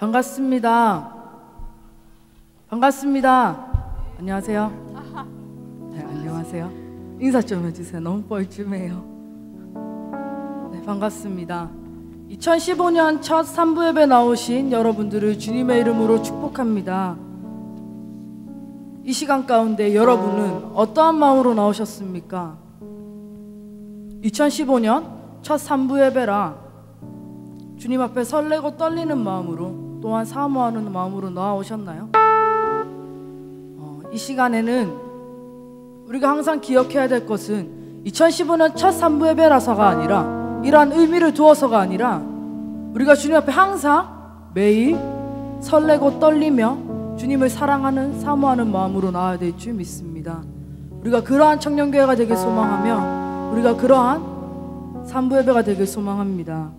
반갑습니다. 반갑습니다. 안녕하세요. 네, 안녕하세요. 인사 좀 해주세요. 너무 뻘쭘해요. 네, 반갑습니다. 2015년 첫 3부 예배 나오신 여러분들을 주님의 이름으로 축복합니다. 이 시간 가운데 여러분은 어떠한 마음으로 나오셨습니까? 2015년 첫 3부 예배라 주님 앞에 설레고 떨리는 마음으로 또한 사모하는 마음으로 나오셨나요? 이 시간에는 우리가 항상 기억해야 될 것은 2015년 첫 3부 예배라서가 아니라 이러한 의미를 두어서가 아니라 우리가 주님 앞에 항상 매일 설레고 떨리며 주님을 사랑하는 사모하는 마음으로 나아야 될 줄 믿습니다. 우리가 그러한 청년교회가 되길 소망하며 우리가 그러한 3부 예배가 되길 소망합니다.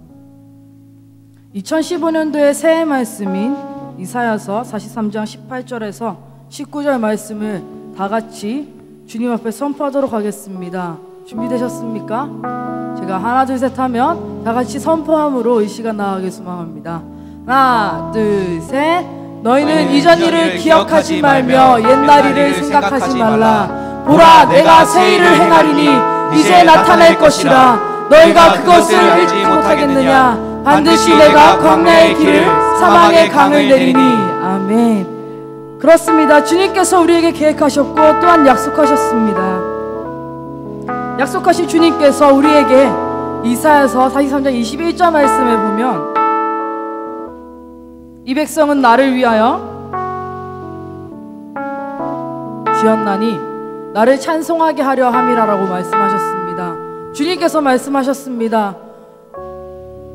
2015년도의 새해 말씀인 이사야서 43장 18절에서 19절 말씀을 다 같이 주님 앞에 선포하도록 하겠습니다. 준비되셨습니까? 제가 하나 둘 셋 하면 다 같이 선포함으로 이 시간 나아가길 소망합니다. 하나 둘 셋. 너희는 이전 일을 기억하지 말며 옛날 일을 생각하지 말라. 보라, 내가 새 일을 행하리니 이제 나타날 것이라. 너희가 그것을 알지 못하겠느냐? 반드시 내가 광야의 길을 사망의 강을 내리니. 아멘. 그렇습니다. 주님께서 우리에게 계획하셨고 또한 약속하셨습니다. 약속하신 주님께서 우리에게 이사야서 43장 21절 말씀에 보면 이 백성은 나를 위하여 지었나니 나를 찬송하게 하려 함이라라고 말씀하셨습니다. 주님께서 말씀하셨습니다.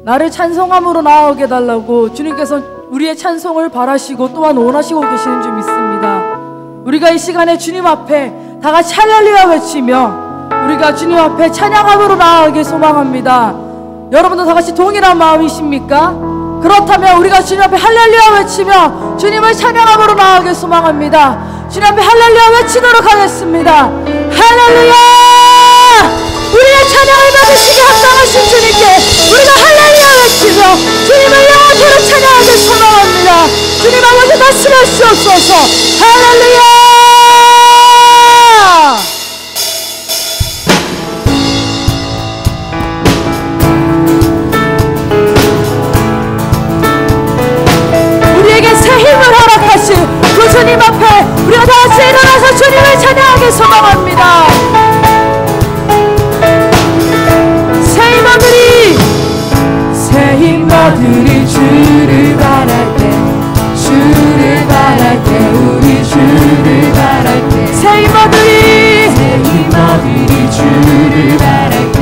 나를 찬송함으로 나아오게 해달라고 주님께서 우리의 찬송을 바라시고 또한 원하시고 계시는 줄 믿습니다. 우리가 이 시간에 주님 앞에 다 같이 할렐루야 외치며 우리가 주님 앞에 찬양함으로 나아가길 소망합니다. 여러분도 다 같이 동일한 마음이십니까? 그렇다면 우리가 주님 앞에 할렐루야 외치며 주님을 찬양함으로 나아가길 소망합니다. 주님 앞에 할렐루야 외치도록 하겠습니다. 할렐루야! 우리의 찬양을 받으시기 합당하신 주님께 우리가 할렐루야 외치며 주님을 영원토록 찬양하길 소망합니다. 주님 아버지 말씀하시옵소서. 할렐루야! 우리에게 새 힘을 허락하신 그 주님 앞에 우리가 다 같이 일어나서 주님을 찬양하길 소망합니다. 새 힘들이 주를 바랄 때 주를 바랄 때 우리 주를 바랄 때 새 힘들이 주를 바랄 때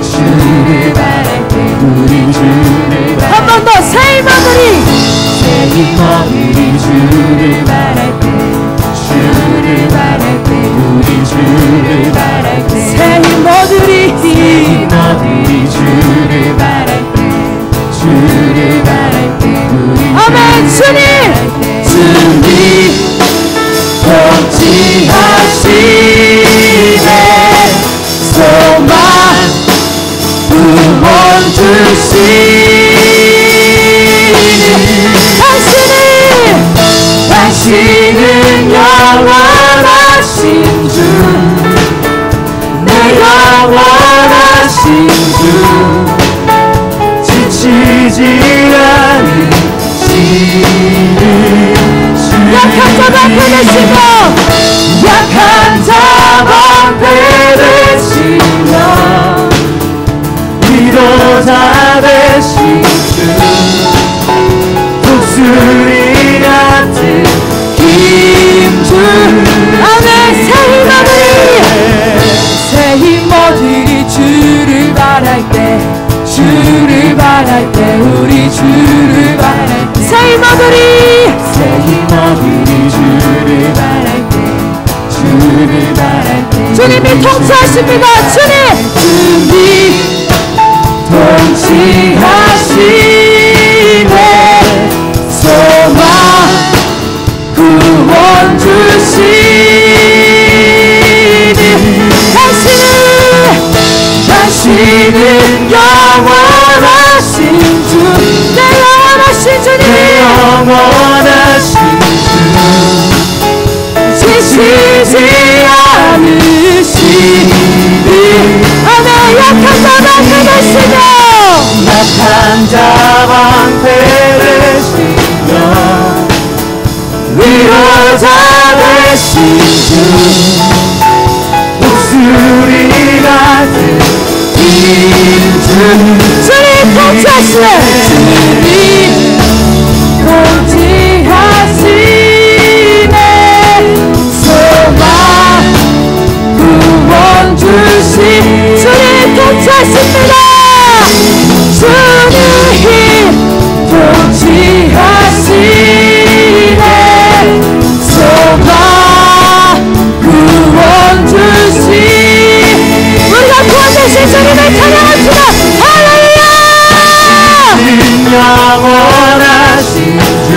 주를 바랄 때 우리 주를 바랄 때 한 번 더 새 힘들이 주를 바랄 때 주를 바랄 때 우리 주를 바랄 때 새 힘들이 주를 바랄 때 주를 바랄 때 우리 아멘. 주님 통치하시네 소망 구원 주시니 당신은 영원하신 주 내 영원하신 주 지치지 않으시는 약한 자 방패 되시며 약한 자 방패 되시며 위로자 되신 주 독수리 같은 힘줄 아멘. 새 힘들이 주를 바랄 때 주를 바랄 때 우리 주를 바랄 때 새 힘들이 주를 바랄 때 주를 바랄 때 주님이 통치하십니다. 주님 통치하시네 소망 구원 주시니 당신은 영원하신 주 내 영원하신 주님 지치지 않으시니 아멘. 약한 자 방패 되시며 약한 자 방패 되시며 위로자 되신 주 목소리가 들린 주 주님 통치하시네 주님 통치하시네 소망 구원 주신 주님 통치하십니다 주님 통치하시네 소망 구원 주신 우리가 구원 되신 주님을 찬양합시다 할렐루야 영원하신 주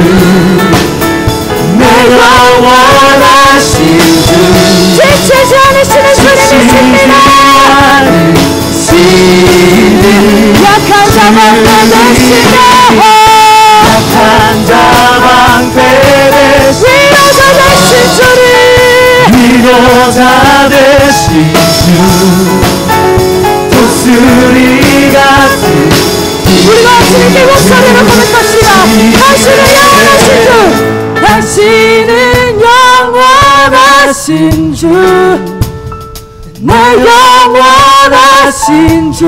내 영원하신 주 지치지 않으시는 주님이십니다 약한 자 방패 되시며 약한 자 방패 되시며 위로자 되신 주님 위로자 되신 주 독수리가 우리가 주님께 목소리로 고백합시다 당신은 영원하신 주 내 영원하신 주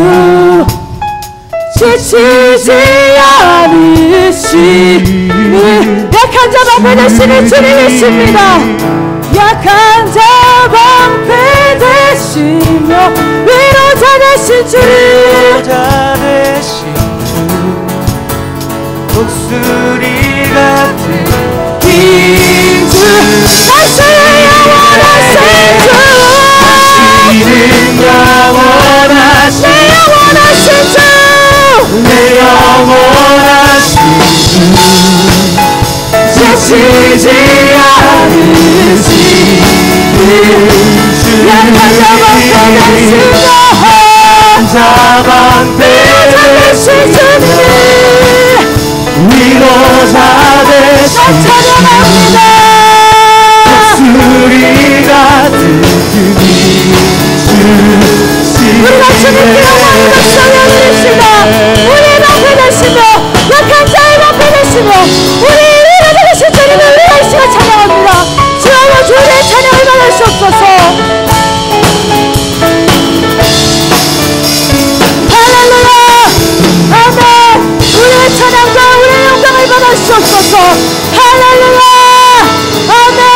지치지 않으시니 약한 자 방패 되시는 주님이십니다 약한 자 방패 되시며 위로자 되신 주님 위로자 되신 주 독수리 같은 긴 주 당신은 영원하신 주 당신은 영원하신 내 영원하신 주 지치지 않으시는 주 약한 자 방패 되시며 자 방패 되신 주님 위로자 되신 찬양합니다 독수리 같은 우리가 주님께 영광을 찬양합시다 우리의 방패 되시며 약한 자의 방패 되시며 우리 위로자 되신 주님을 위하여 시간 찬양합니다 주여 주의 찬양을 받을 수 없어서 할렐루야 아멘 우리의 찬양과 우리의 영광을 받을 수 없어서 할렐루야 아멘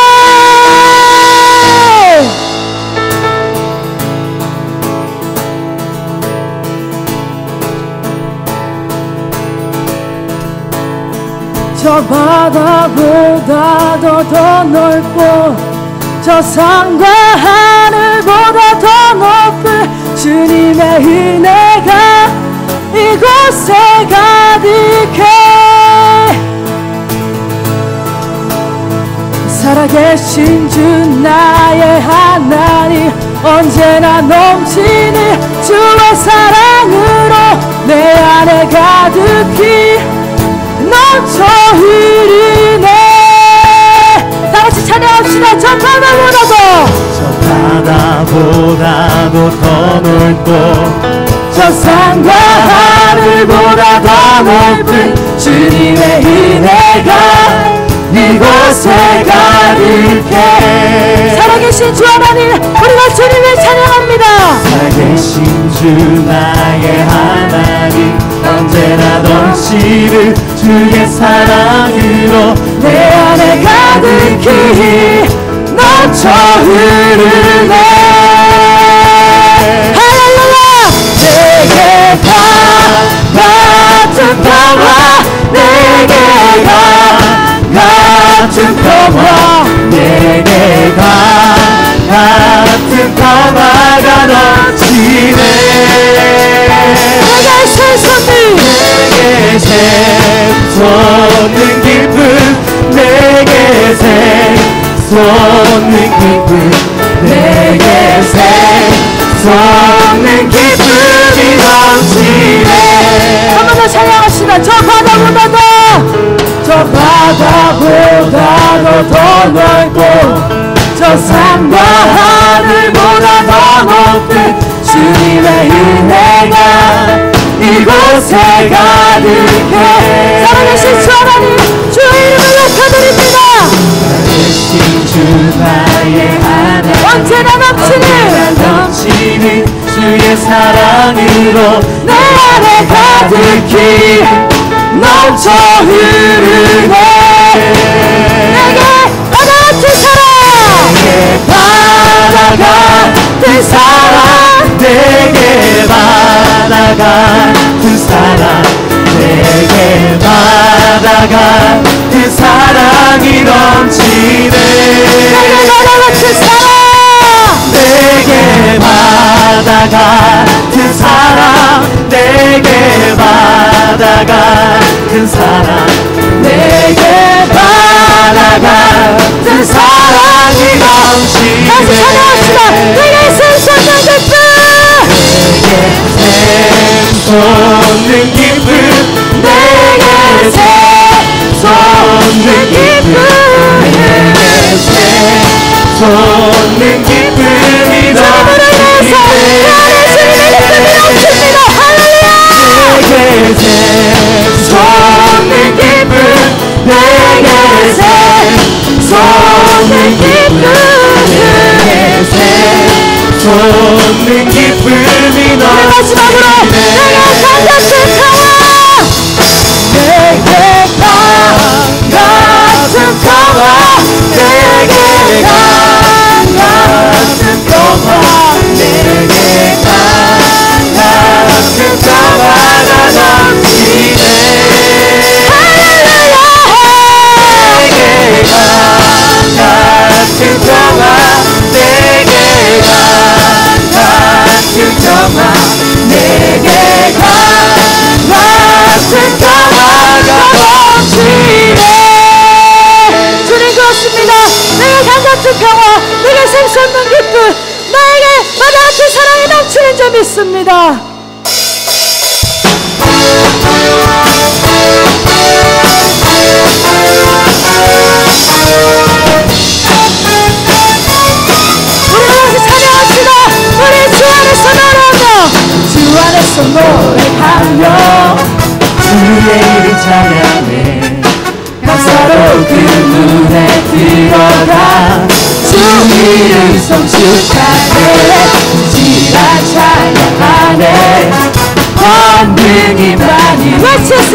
저 바다보다도 더 넓고 저 산과 하늘보다 더 높은 주님의 은혜가 이곳에 가득해 살아계신 주 나의 하나님 언제나 넘치는 주의 사랑으로 내 안에 가득히 넘쳐 흐르네 다같이 찬양합시다 저 바다보다도 더 넓고 저 산과 하늘보다 더 높은 주님의 은혜가 이곳에 가득해 살아계신 주 하나님 우리가 주님을 찬양합니다 살아계신 주 나의 하나님 언제나 넘치는 주의 사랑으로 내 안에 가득히 넘쳐 흐르네 할렐루야 내게 같은 평화 내게 같은 평화 내게 같은 평화가 넘치네 내게 샘솟는 솟는 기쁨 내게 솟는 기쁨 내게 솟는 기쁨이 넘치네 한 번 더 찬양합시다 저 바다보다도 더 넓고 저 산과 높은 주님의 은혜가 이곳에 가득해. 살아계신 주 하나님, 주의 이름을 높여드립니다. 살아계신 주 나의 하나님, 언제나 넘치는 주의 사랑으로 내 안에 가득히 넘쳐 흐르네. 내게 바다 같은 사랑, 내게 바다 같은 사랑, 내게 바다 같은 사랑, 내게 바다 같은 사랑이 넘치네. 내게 바다 같은 사랑, 내게 바다 같은 사랑, 내게 바다 같은 사랑, 내게 바다 같은 사랑이 넘치네. 다시 찬양합시다. 내게 샘솟는 기쁨, 내게 샘솟는 기쁨, 내게 샘솟는 기쁨, 내게 샘솟는 기쁨이 주님으로 인해서 내 안에 주님의 기쁨이 넘칩니다. 할렐루야. 내게 샘솟는 기쁨, 내게 샘솟는 기쁨, 내게 샘솟는 기쁨이 마지막으로 내게 강같은 평화, 내게 강같은 평화, 내게 강같은 평화, 내게 강같은 평화가 넘치네. 내게 강같은 평화, 내게 강같은 평화, 내게 강같은 평화가 넘치네. 주님 그렇습니다. 내게 강같은 평화, 내게 샘솟는 기쁨, 나에게 바다 같은 사랑이 넘치는 줄 믿습니다. 우리 다시 찬양합시다. 우리 주 안에서 노래하며, 주 안에서 노래하며 주의 이름 찬양해 감사로 그 문에 들어가 주 이름 성축하네 지라 찬양하네 권능이 많이 외치세.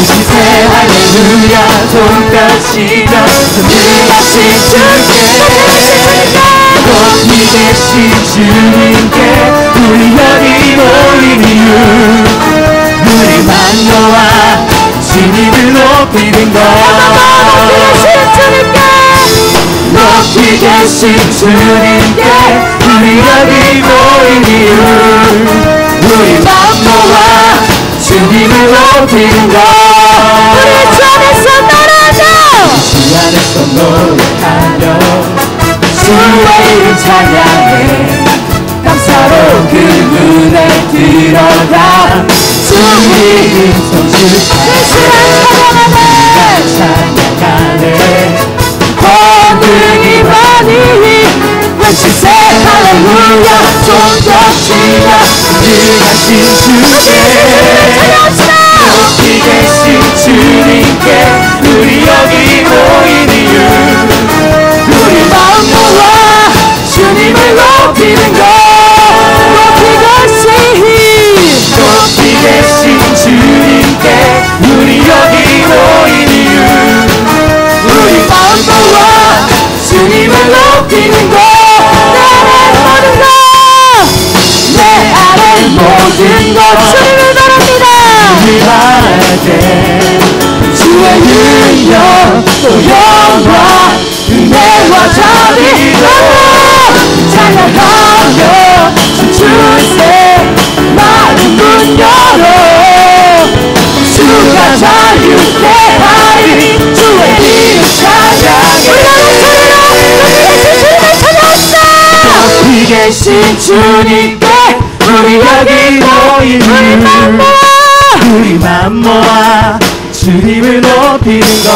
시세 할렐루야 손가시며 전능하신 주께 높이 계신 주님께 우리 여기 모인 이유 우리 만노와 주님을 높이는 것 높이 계신 주님께 우리 여기 모인 이유 우리 만노와 주님을 높이는 것 우리 주 안에서 노래하며 주 안에서 노래하며 주의 이름 찬양해 감사로 그 문에 들어가 주님 성축하네 찬양하네 권능이 많이 외치세 할렐루야 손뼉치며 능하신 주께 높이 계신 주님께 우리 여기 모인 이유 우리 마음 모아 주님을 높이는 것 높이 계신 주님께 우리 여기 모인 이유 우리 마음 모아 주님을 높이는 것 내 안에 모든 것 주님을 바랍니다. 주님을 바랄 때 주의 능력 또 영광 은혜와 자비로 찬양하며 춤추세 많은 문 열어 주가 자유케 하리 주의 이름 찬양해 높이 계신 주님께 우리 여기 모인 우리만 모아 주님을 높이는 것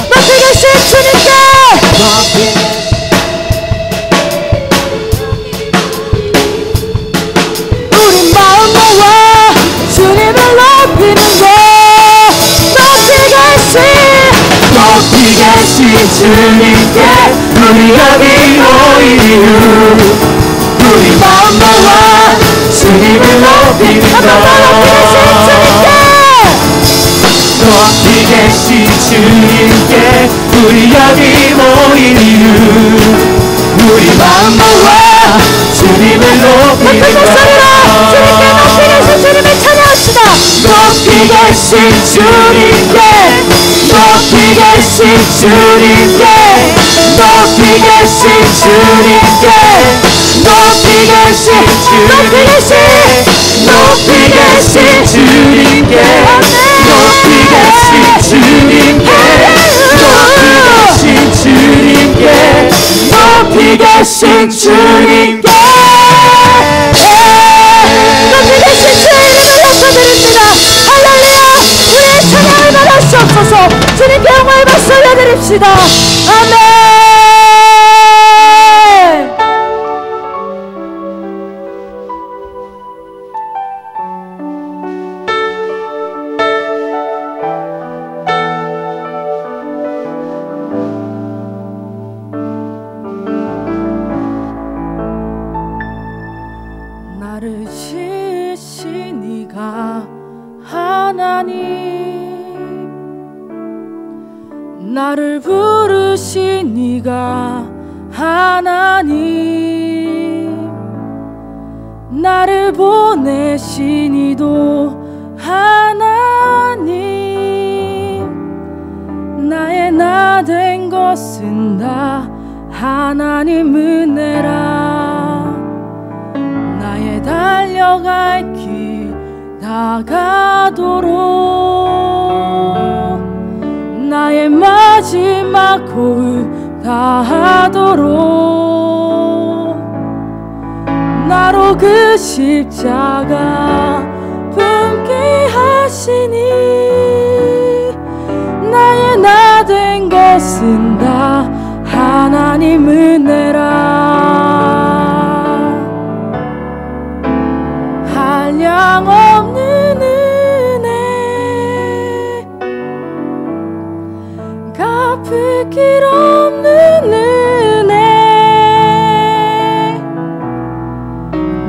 높이 계신 주님께 높이 계신 주님께 우리 여기 모인 이유 우리 마음 모아 주님을 높이 계신 주님께 우리 여기 모인 이유 우리 마음 모아 주님을 높이는 높이 계신 주님께 높이 계신 주님께 높이 계신 주님께 높이 계신 주님께 높이 계신 주님께 높이 계신 주님께 높이 계신 주님께 높이 계신 주님께 높이 계신 주님을 높여드립니다. 할렐루야. 우리의 찬양을 받으시옵소서. 주님께 영광을 박수 올려드립시다. 아멘. 나를 지으신 이가 하나님 나를 부르신 이가 하나님 나를 보내신 이도 하나님 나의 나 된 것은 다 하나님 은혜라 나의 달려갈 길 다가도록 나의 마지막 호흡 다하도록 나로 그 십자가 품게 하시니 나의 나 된 것은 다 하나님 은혜라 한량 없는 은혜 갚을 길 없는 은혜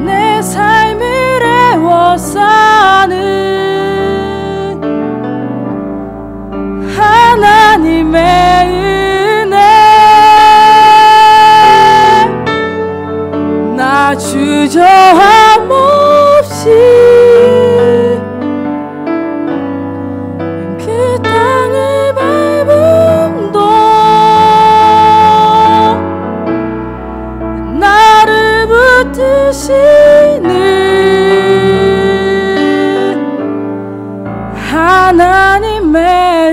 내 삶을 애워싸는 하나님의 은혜 나 주저함 없이 그 땅을 밟음도 나를 붙드시는 하나님의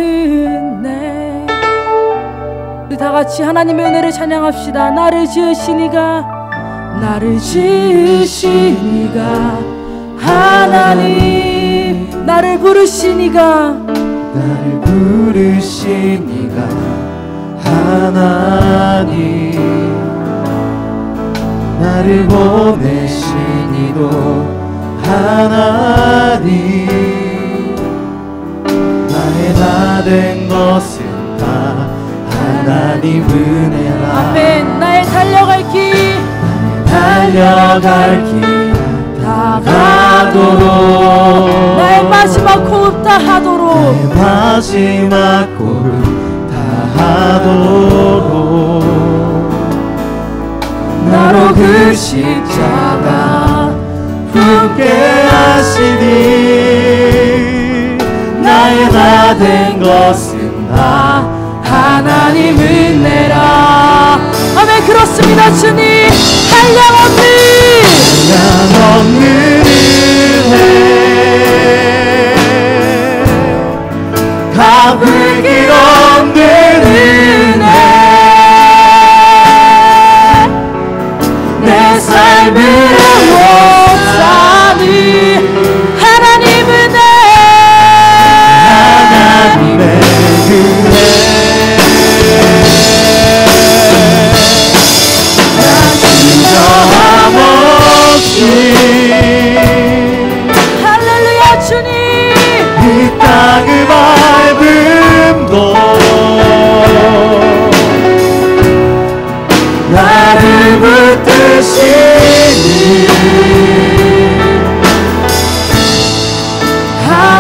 은혜 우리 다같이 하나님의 은혜를 찬양합시다. 나를 지으신 이가 나를 지으신 이가 하나님 나를 부르신 이가 나를 부르신 이가 하나님 나를 보내신 이도 하나님 나의 나 된 것은 다 하나님 은혜라 아멘. 나의 달려갈 길 다가도록 나의 마지막 호흡 다하도록 나의 마지막 호흡 다하도록 나로 그 십자가 품게 하시니 나의 나 된 것은 다 하나님 은혜라 아멘. 그렇습니다. 주님 한량 없는 은혜 갚을 길 없는 은혜 내 삶을 사는 하나님 은혜 하나님의 은혜 할렐루야 주님 이 땅을 밟음도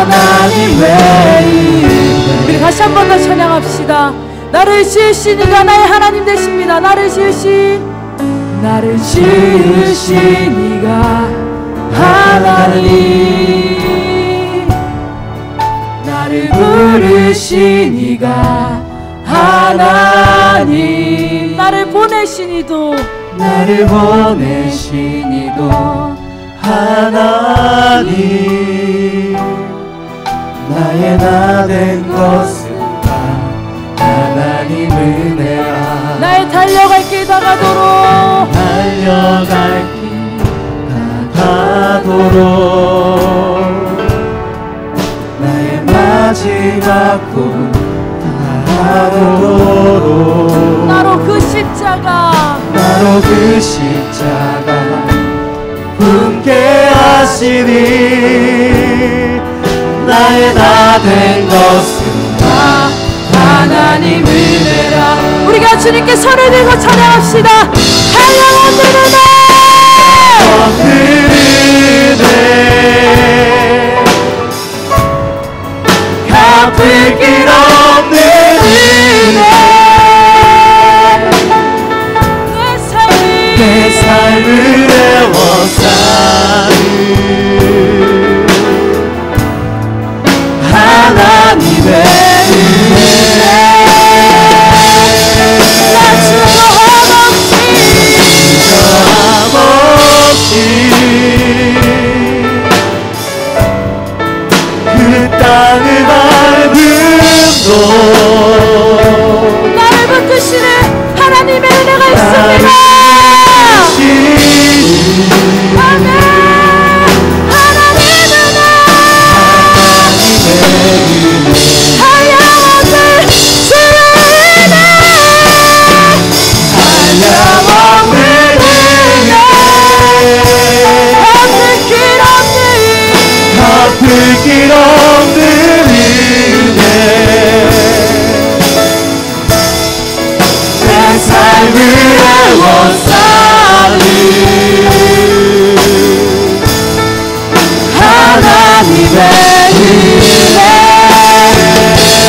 하나님의 은혜. 우리 다시 한 번 더 찬양합시다. 나를 지으신 이가 나의 하나님 되십니다. 나를 지으신 이가 하나님, 나를 부르신 이가 하나님, 나를 보내신 이도 하나님, 나의 나 된 것은 다 하나님 은혜라. 나의 달려갈 길 다가도록 나의 마지막 꿈 다하도록 나로 그 십자가 품게 하시니 나의 나 된 것은 다 하나님 은혜라. 우리가 주님께 손을 들고 찬양합시다. 한량 없는 은혜, 갚을 길 없는 은혜, 내 삶을 애워싸는 하나님의 은혜. 나 주저함 없이 그 땅을 밟음도 나를 붙드시는 하나님의 은혜가 있습니다. 아멘. 하나님 은혜, 한량없는 주의 은혜, 한량없는 은혜, 갚을 길 없는 갚을 길 없는 은혜, 내 삶을 애워싸는 하나님의 은혜.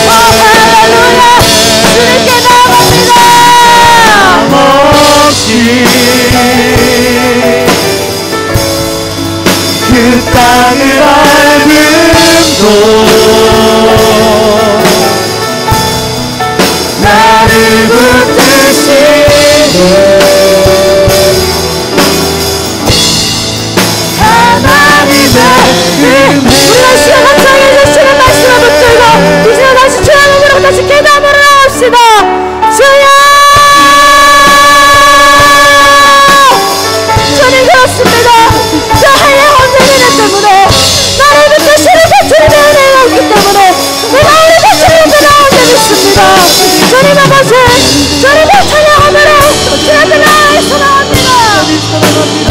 할렐루야. 주님께 나갑니다. 없이 그 땅을 밟음도 나를 붙드시는 하나님의 은혜. 우리가 시간 합창해 주시는 말씀을 붙들고 이제 다시 주의 몸으로 다시 기도함으로 나갑시다. 주여, 주님 그렇습니다. 저 한량없는 은혜 때문에 나를 붙드시는 그 주님의 은혜가 없기 때문에 내가 우리 자신을 앞에 나온 줄 믿습니다. 주님 아버지, 주님의 찬양함으로 주님 앞에 나아서 나옵니다. 하나님 사랑합니다.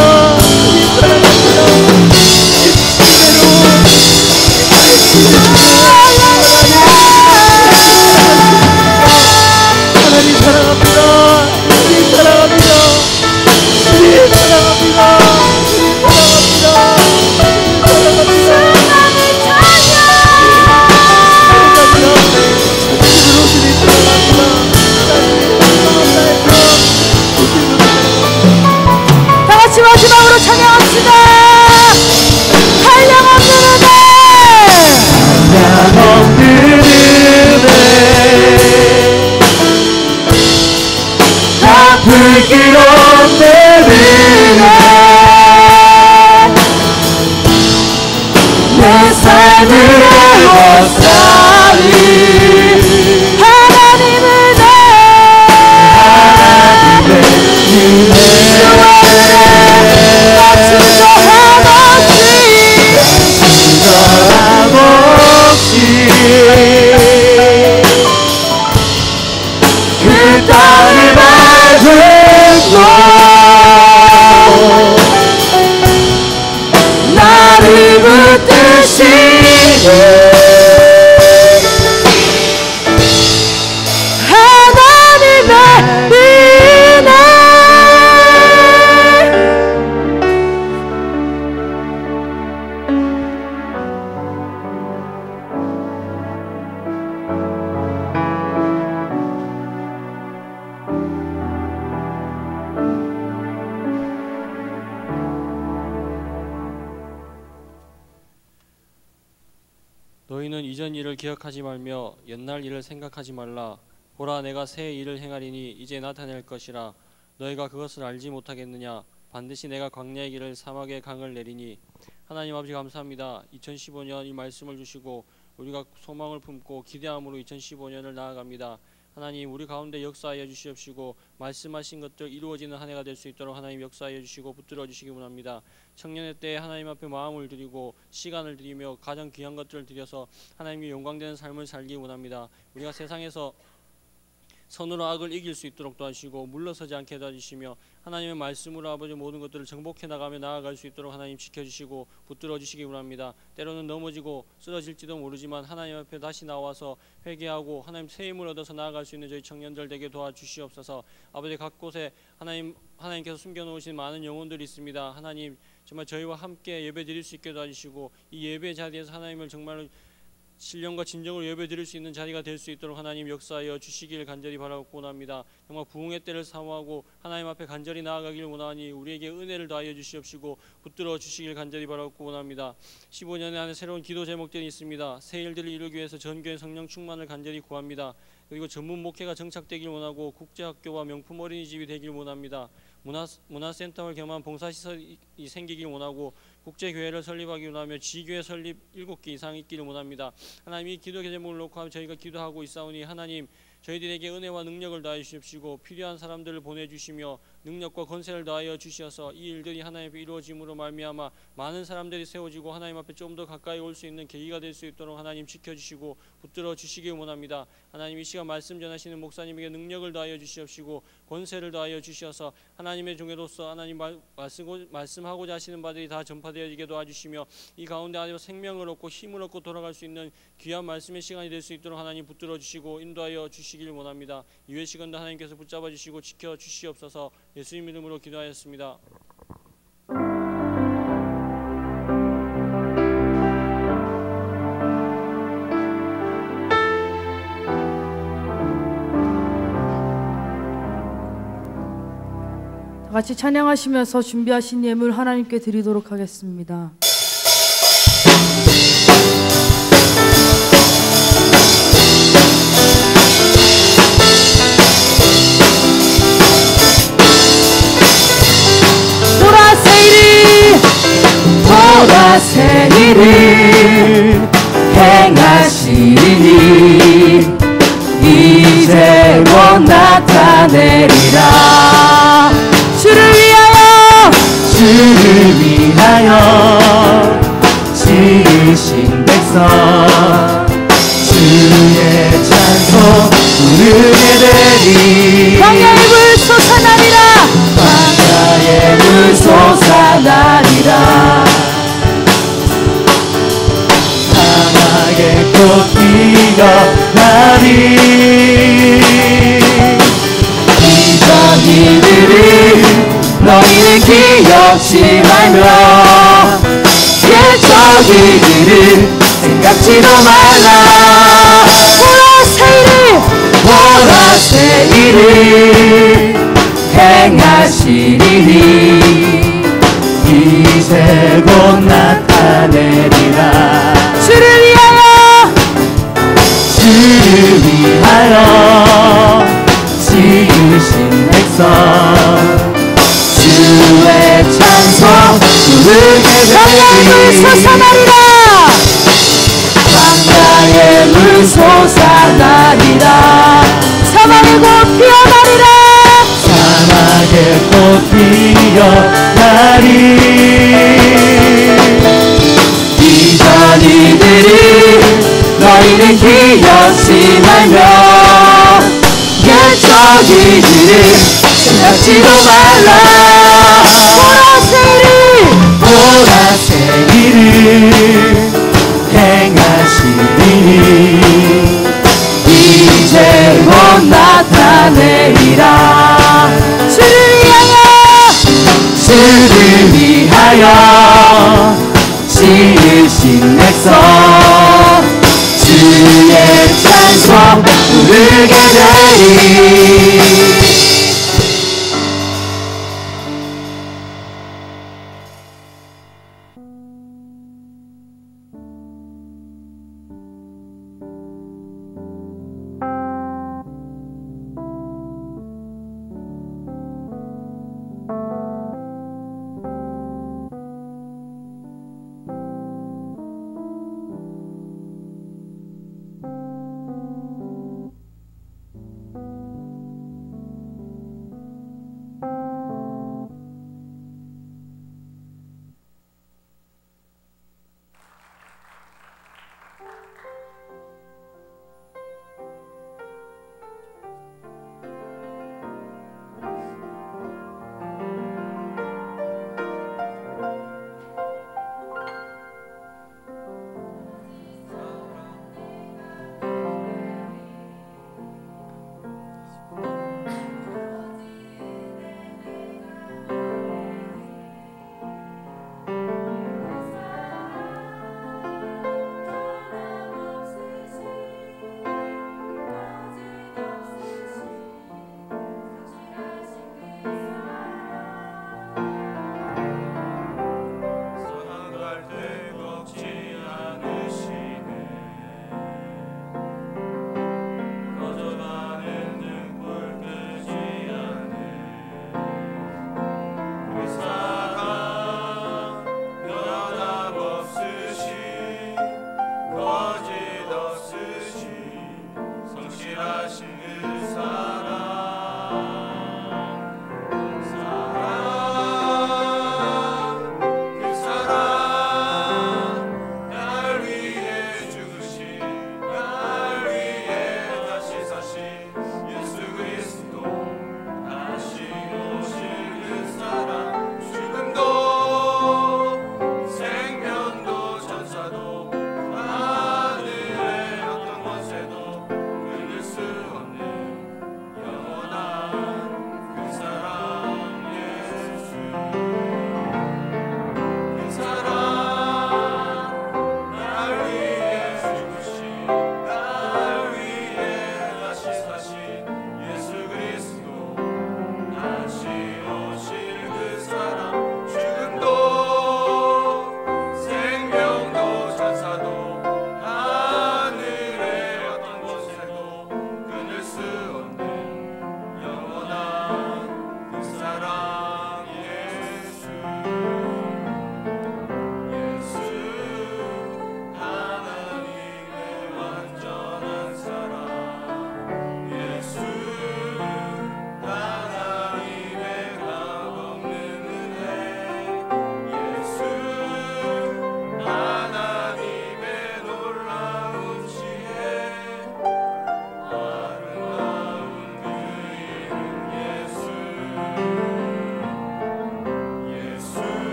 주님 사랑합니다. 주님 사랑합니다. 주님 사랑합니다. 다 같이 마지막으로 찬양합시다. 한량없는 은혜, 한량없는 은혜, 갚을 길 없는 은혜, 내 삶을 애워싸는 하나님 은혜, 나 주저함 없이 그 땅을 밟음도 나를 붙드시는 너희는 이전 일을 기억하지 말며 옛날 일을 생각하지 말라. 보라, 내가 새 일을 행하리니 이제 나타낼 것이라. 너희가 그것을 알지 못하겠느냐? 반드시 내가 광야의 길을 사막의 강을 내리니. 하나님 아버지 감사합니다. 2015년 이 말씀을 주시고 우리가 소망을 품고 기대함으로 2015년을 나아갑니다. 하나님, 우리 가운데 역사하여 주시옵시고 말씀하신 것들 이루어지는 한 해가 될 수 있도록 하나님 역사하여 주시고 붙들어 주시기 원합니다. 청년의 때에 하나님 앞에 마음을 드리고 시간을 드리며 가장 귀한 것들을 드려서 하나님께 영광되는 삶을 살기 원합니다. 우리가 세상에서 선으로 악을 이길 수 있도록 도와주시고 물러서지 않게 도와주시며 하나님의 말씀으로 아버지 모든 것들을 정복해 나가며 나아갈 수 있도록 하나님 지켜주시고 붙들어 주시기 원합니다. 때로는 넘어지고 쓰러질지도 모르지만 하나님 앞에 다시 나와서 회개하고 하나님 새 힘을 얻어서 나아갈 수 있는 저희 청년들 되게 도와주시옵소서. 아버지, 각 곳에 하나님께서 숨겨놓으신 많은 영혼들이 있습니다. 하나님, 정말 저희와 함께 예배 드릴 수 있게 도와주시고 이 예배 자리에서 하나님을 정말 신령과 진정으로 예배드릴 수 있는 자리가 될 수 있도록 하나님 역사하여 주시길 간절히 바라고 원합니다. 정말 부흥의 때를 사모하고 하나님 앞에 간절히 나아가길 원하니 우리에게 은혜를 더하여 주시옵시고 붙들어 주시길 간절히 바라고 원합니다. 15년에 안에 새로운 기도 제목들이 있습니다. 새 일들을 이루기 위해서 전교회 성령 충만을 간절히 구합니다. 그리고 전문 목회가 정착되길 원하고 국제학교와 명품 어린이집이 되길 원합니다. 문화센터를 겸한 봉사시설이 생기길 원하고 국제교회를 설립하기 원하며 지교회 설립 7개 이상 있기를 원합니다. 하나님, 이 기도 제목을 놓고 저희가 기도하고 있사오니 하나님, 저희들에게 은혜와 능력을 더하여 주십시고 필요한 사람들을 보내주시며 능력과 권세를 더하여 주시어서 이 일들이 하나님 앞에 이루어짐으로 말미암아 많은 사람들이 세워지고 하나님 앞에 좀 더 가까이 올 수 있는 계기가 될 수 있도록 하나님 지켜주시고 붙들어 주시기 원합니다. 하나님, 이 시간 말씀 전하시는 목사님에게 능력을 더하여 주시옵시고 권세를 더하여 주시어서 하나님의 종으로서 하나님 말씀하고자 하시는 바들이 다 전파되어지게 도와주시며 이 가운데 하나님 생명을 얻고 힘을 얻고 돌아갈 수 있는 귀한 말씀의 시간이 될 수 있도록 하나님 붙들어 주시고 인도하여 주시길 원합니다. 이외 시간도 하나님께서 붙잡아 주시고 지켜 주시옵소서. 예수님 이름으로 기도하였습니다. 다 같이 찬양하시면서 준비하신 예물 하나님께 드리도록 하겠습니다. 보라새 일을 행하시리니 이제 곧 나타내리라. 주를 위하여 지으신 백성 주의 찬송 부르게 되리. 광야의 물 솟아나리라. 광야의 물 솟아나리라. 사막의 꽃 피어나리. 이전 일들을 너희는 기억지 말며 옛적 일들을 생각지도 말라. 보라새 일을 행하시리니 이제 곧 나타내리라. 주를 위하여 지으신 백성 주의 찬송 부르게 되리. 광야의 물 솟아나리라. 사막의 꽃 피어나리라. 사막의 꽃 피어나리. 이전 이들을 너희는 기억지 말며 옛적 일들을 생각지도 말라. 보라새 일을 행하시리니 이제 곧 나타내리라. 주를 위하여 지으신 백성 주의 찬송 부르게 되리.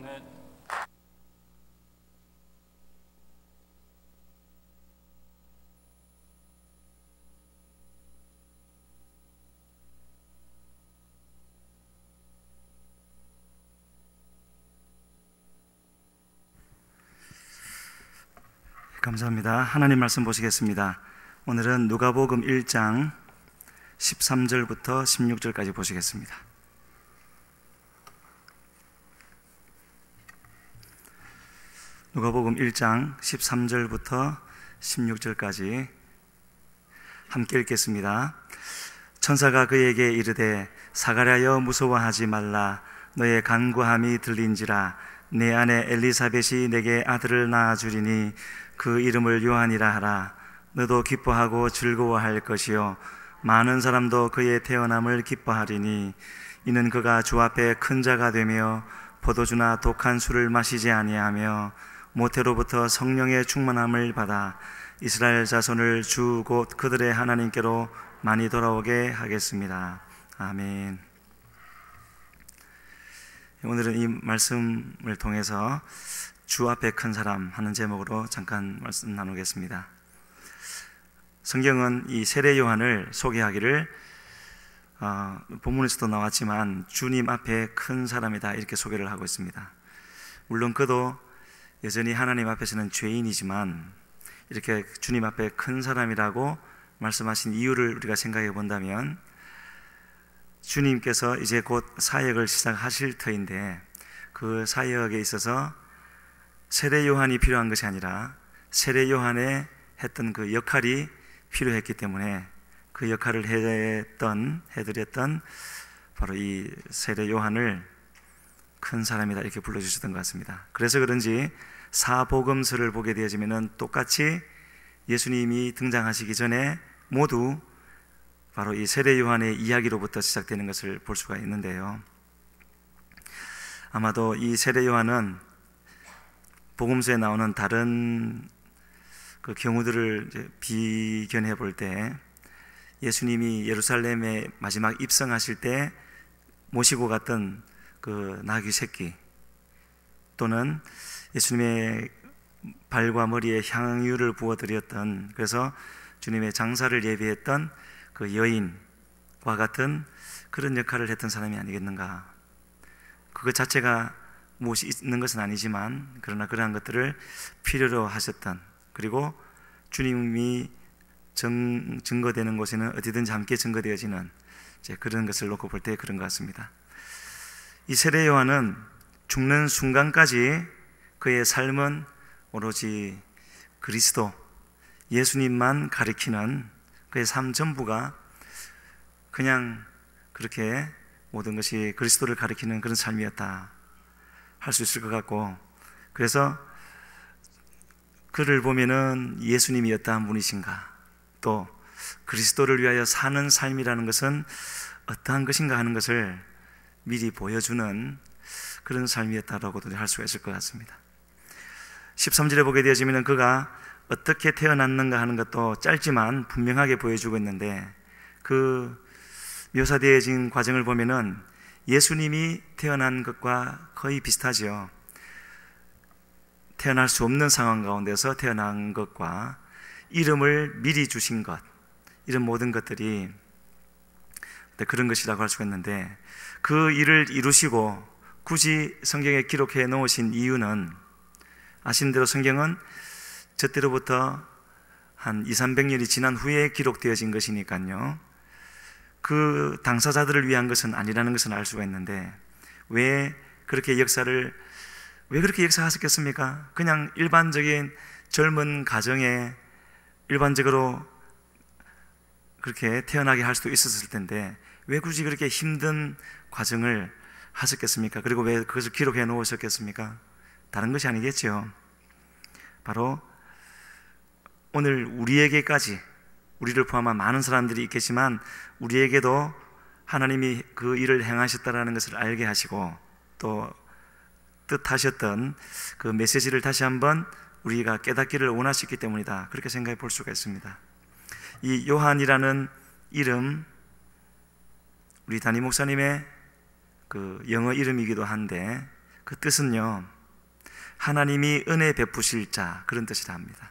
네. 감사합니다. 하나님 말씀 보시겠습니다. 오늘은 누가복음 1장 13절부터 16절까지 보시겠습니다. 누가복음 1장 13절부터 16절까지 함께 읽겠습니다. 천사가 그에게 이르되 사가랴여 무서워하지 말라. 너의 간구함이 들린지라. 내 아내 엘리사벳이 내게 아들을 낳아주리니 그 이름을 요한이라 하라. 너도 기뻐하고 즐거워할 것이요 많은 사람도 그의 태어남을 기뻐하리니 이는 그가 주 앞에 큰 자가 되며 포도주나 독한 술을 마시지 아니하며 모태로부터 성령의 충만함을 받아 이스라엘 자손을 주 곧 그들의 하나님께로 많이 돌아오게 하겠습니다. 아멘. 오늘은 이 말씀을 통해서 주 앞에 큰 사람 하는 제목으로 잠깐 말씀 나누겠습니다. 성경은 이 세례 요한을 소개하기를 본문에서도 나왔지만 주님 앞에 큰 사람이다 이렇게 소개를 하고 있습니다. 물론 그도 여전히 하나님 앞에서는 죄인이지만 이렇게 주님 앞에 큰 사람이라고 말씀하신 이유를 우리가 생각해 본다면 주님께서 이제 곧 사역을 시작하실 터인데 그 사역에 있어서 세례 요한이 필요한 것이 아니라 세례 요한의 했던 그 역할이 필요했기 때문에 그 역할을 해드렸던 바로 이 세례 요한을 큰 사람이다 이렇게 불러주셨던 것 같습니다. 그래서 그런지 사복음서를 보게 되어지면 똑같이 예수님이 등장하시기 전에 모두 바로 이 세례 요한의 이야기로부터 시작되는 것을 볼 수가 있는데요. 아마도 이 세례 요한은 복음서에 나오는 다른 그 경우들을 이제 비견해 볼 때 예수님이 예루살렘에 마지막 입성하실 때 모시고 갔던 그 나귀 새끼 또는 예수님의 발과 머리에 향유를 부어드렸던 그래서 주님의 장사를 예비했던 그 여인과 같은 그런 역할을 했던 사람이 아니겠는가. 그것 자체가 무엇이 있는 것은 아니지만 그러나 그러한 것들을 필요로 하셨던 그리고 주님이 증거되는 곳에는 어디든지 함께 증거되어지는 이제 그런 것을 놓고 볼 때 그런 것 같습니다. 이 세례 요한은 죽는 순간까지 그의 삶은 오로지 그리스도 예수님만 가리키는 그의 삶 전부가 그냥 그렇게 모든 것이 그리스도를 가리키는 그런 삶이었다 할 수 있을 것 같고 그래서 그를 보면은 예수님이 어떠한 분이신가 또 그리스도를 위하여 사는 삶이라는 것은 어떠한 것인가 하는 것을 미리 보여주는 그런 삶이었다라고도 할 수가 있을 것 같습니다. 13절에 보게 되어지면 그가 어떻게 태어났는가 하는 것도 짧지만 분명하게 보여주고 있는데 그 묘사되어진 과정을 보면은 예수님이 태어난 것과 거의 비슷하죠. 태어날 수 없는 상황 가운데서 태어난 것과 이름을 미리 주신 것 이런 모든 것들이 그런 것이라고 할 수가 있는데 그 일을 이루시고 굳이 성경에 기록해 놓으신 이유는 아시는 대로 성경은 저 때로부터 한 200~300년이 지난 후에 기록되어진 것이니까요 그 당사자들을 위한 것은 아니라는 것을 알 수가 있는데 왜 그렇게 역사하셨겠습니까? 그냥 일반적인 젊은 가정에 일반적으로 그렇게 태어나게 할 수도 있었을 텐데 왜 굳이 그렇게 힘든 과정을 하셨겠습니까? 그리고 왜 그것을 기록해 놓으셨겠습니까? 다른 것이 아니겠죠. 바로 오늘 우리에게까지 우리를 포함한 많은 사람들이 있겠지만 우리에게도 하나님이 그 일을 행하셨다라는 것을 알게 하시고 또 뜻하셨던 그 메시지를 다시 한번 우리가 깨닫기를 원하셨기 때문이다 그렇게 생각해 볼 수가 있습니다. 이 요한이라는 이름 우리 담임 목사님의 그 영어 이름이기도 한데 그 뜻은요, 하나님이 은혜 베푸실 자, 그런 뜻이라 합니다.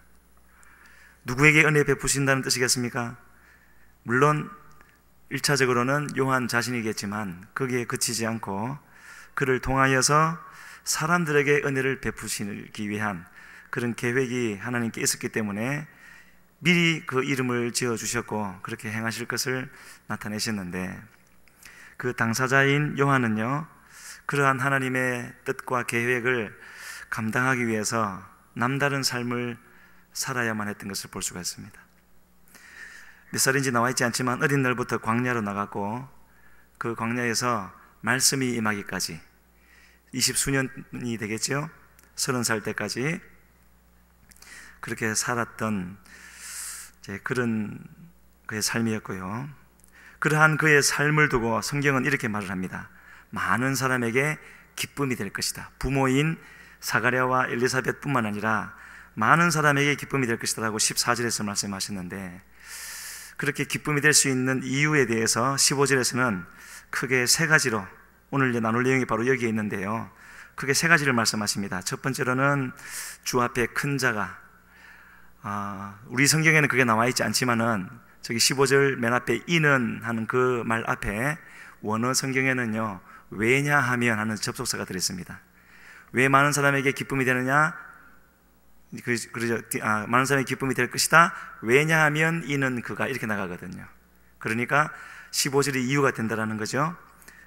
누구에게 은혜 베푸신다는 뜻이겠습니까? 물론 1차적으로는 요한 자신이겠지만 거기에 그치지 않고 그를 통하여서 사람들에게 은혜를 베푸시기 위한 그런 계획이 하나님께 있었기 때문에 미리 그 이름을 지어주셨고 그렇게 행하실 것을 나타내셨는데, 그 당사자인 요한은요, 그러한 하나님의 뜻과 계획을 감당하기 위해서 남다른 삶을 살아야만 했던 것을 볼 수가 있습니다. 몇 살인지 나와 있지 않지만 어린 날부터 광야로 나갔고 그 광야에서 말씀이 임하기까지 20수년이 되겠죠. 30살 때까지 그렇게 살았던 그런 그의 삶이었고요. 그러한 그의 삶을 두고 성경은 이렇게 말을 합니다. 많은 사람에게 기쁨이 될 것이다. 부모인 사가랴와 엘리사벳뿐만 아니라 많은 사람에게 기쁨이 될 것이다 라고 14절에서 말씀하셨는데, 그렇게 기쁨이 될 수 있는 이유에 대해서 15절에서는 크게 세 가지로, 오늘 나눌 내용이 바로 여기에 있는데요, 크게 세 가지를 말씀하십니다. 첫 번째로는 주 앞에 큰 자가, 우리 성경에는 그게 나와 있지 않지만은 저기 15절 맨 앞에 이는 하는 그 말 앞에 원어 성경에는요, 왜냐하면 하는 접속사가 들어있습니다. 왜 많은 사람에게 기쁨이 되느냐? 그러죠. 많은 사람에게 기쁨이 될 것이다. 왜냐하면 이는 그가, 이렇게 나가거든요. 그러니까 15절이 이유가 된다라는 거죠.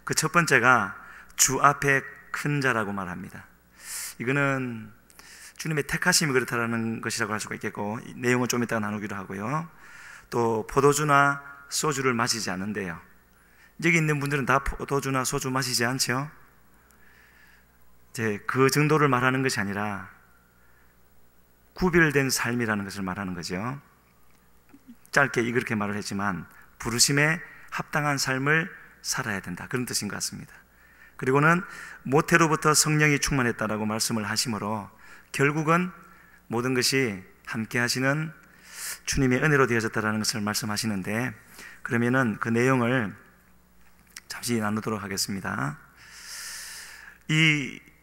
그 첫 번째가 주 앞에 큰 자라고 말합니다. 이거는 주님의 택하심이 그렇다라는 것이라고 할 수가 있겠고, 내용은 좀 이따가 나누기로 하고요. 또 포도주나 소주를 마시지 않는데요. 여기 있는 분들은 다 포도주나 소주 마시지 않죠? 그 정도를 말하는 것이 아니라 구별된 삶이라는 것을 말하는 거죠. 짧게 이렇게 말을 했지만 부르심에 합당한 삶을 살아야 된다, 그런 뜻인 것 같습니다. 그리고는 모태로부터 성령이 충만했다라고 말씀을 하시므로 결국은 모든 것이 함께 하시는 주님의 은혜로 되어졌다라는 것을 말씀하시는데, 그러면은 그 내용을 잠시 나누도록 하겠습니다.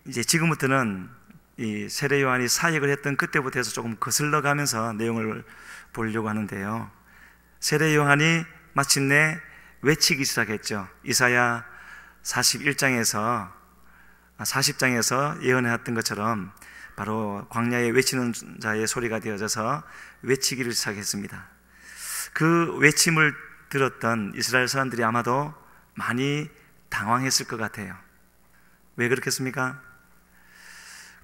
이제 지금부터는 이 세례 요한이 사역을 했던 그때부터 해서 조금 거슬러 가면서 내용을 보려고 하는데요, 세례 요한이 마침내 외치기 시작했죠. 이사야 40장에서 예언해왔던 것처럼 바로 광야에 외치는 자의 소리가 되어져서 외치기를 시작했습니다. 그 외침을 들었던 이스라엘 사람들이 아마도 많이 당황했을 것 같아요. 왜 그렇겠습니까?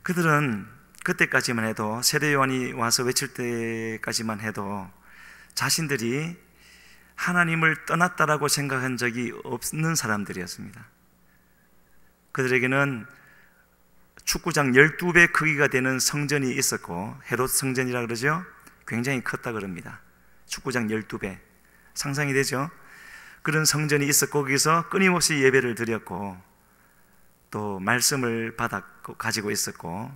그들은 그때까지만 해도, 세례 요한이 와서 외칠 때까지만 해도 자신들이 하나님을 떠났다라고 생각한 적이 없는 사람들이었습니다. 그들에게는 축구장 12배 크기가 되는 성전이 있었고, 헤롯 성전이라 그러죠. 굉장히 컸다 그럽니다. 축구장 12배, 상상이 되죠. 그런 성전이 있었고 거기서 끊임없이 예배를 드렸고 또 말씀을 가지고 있었고,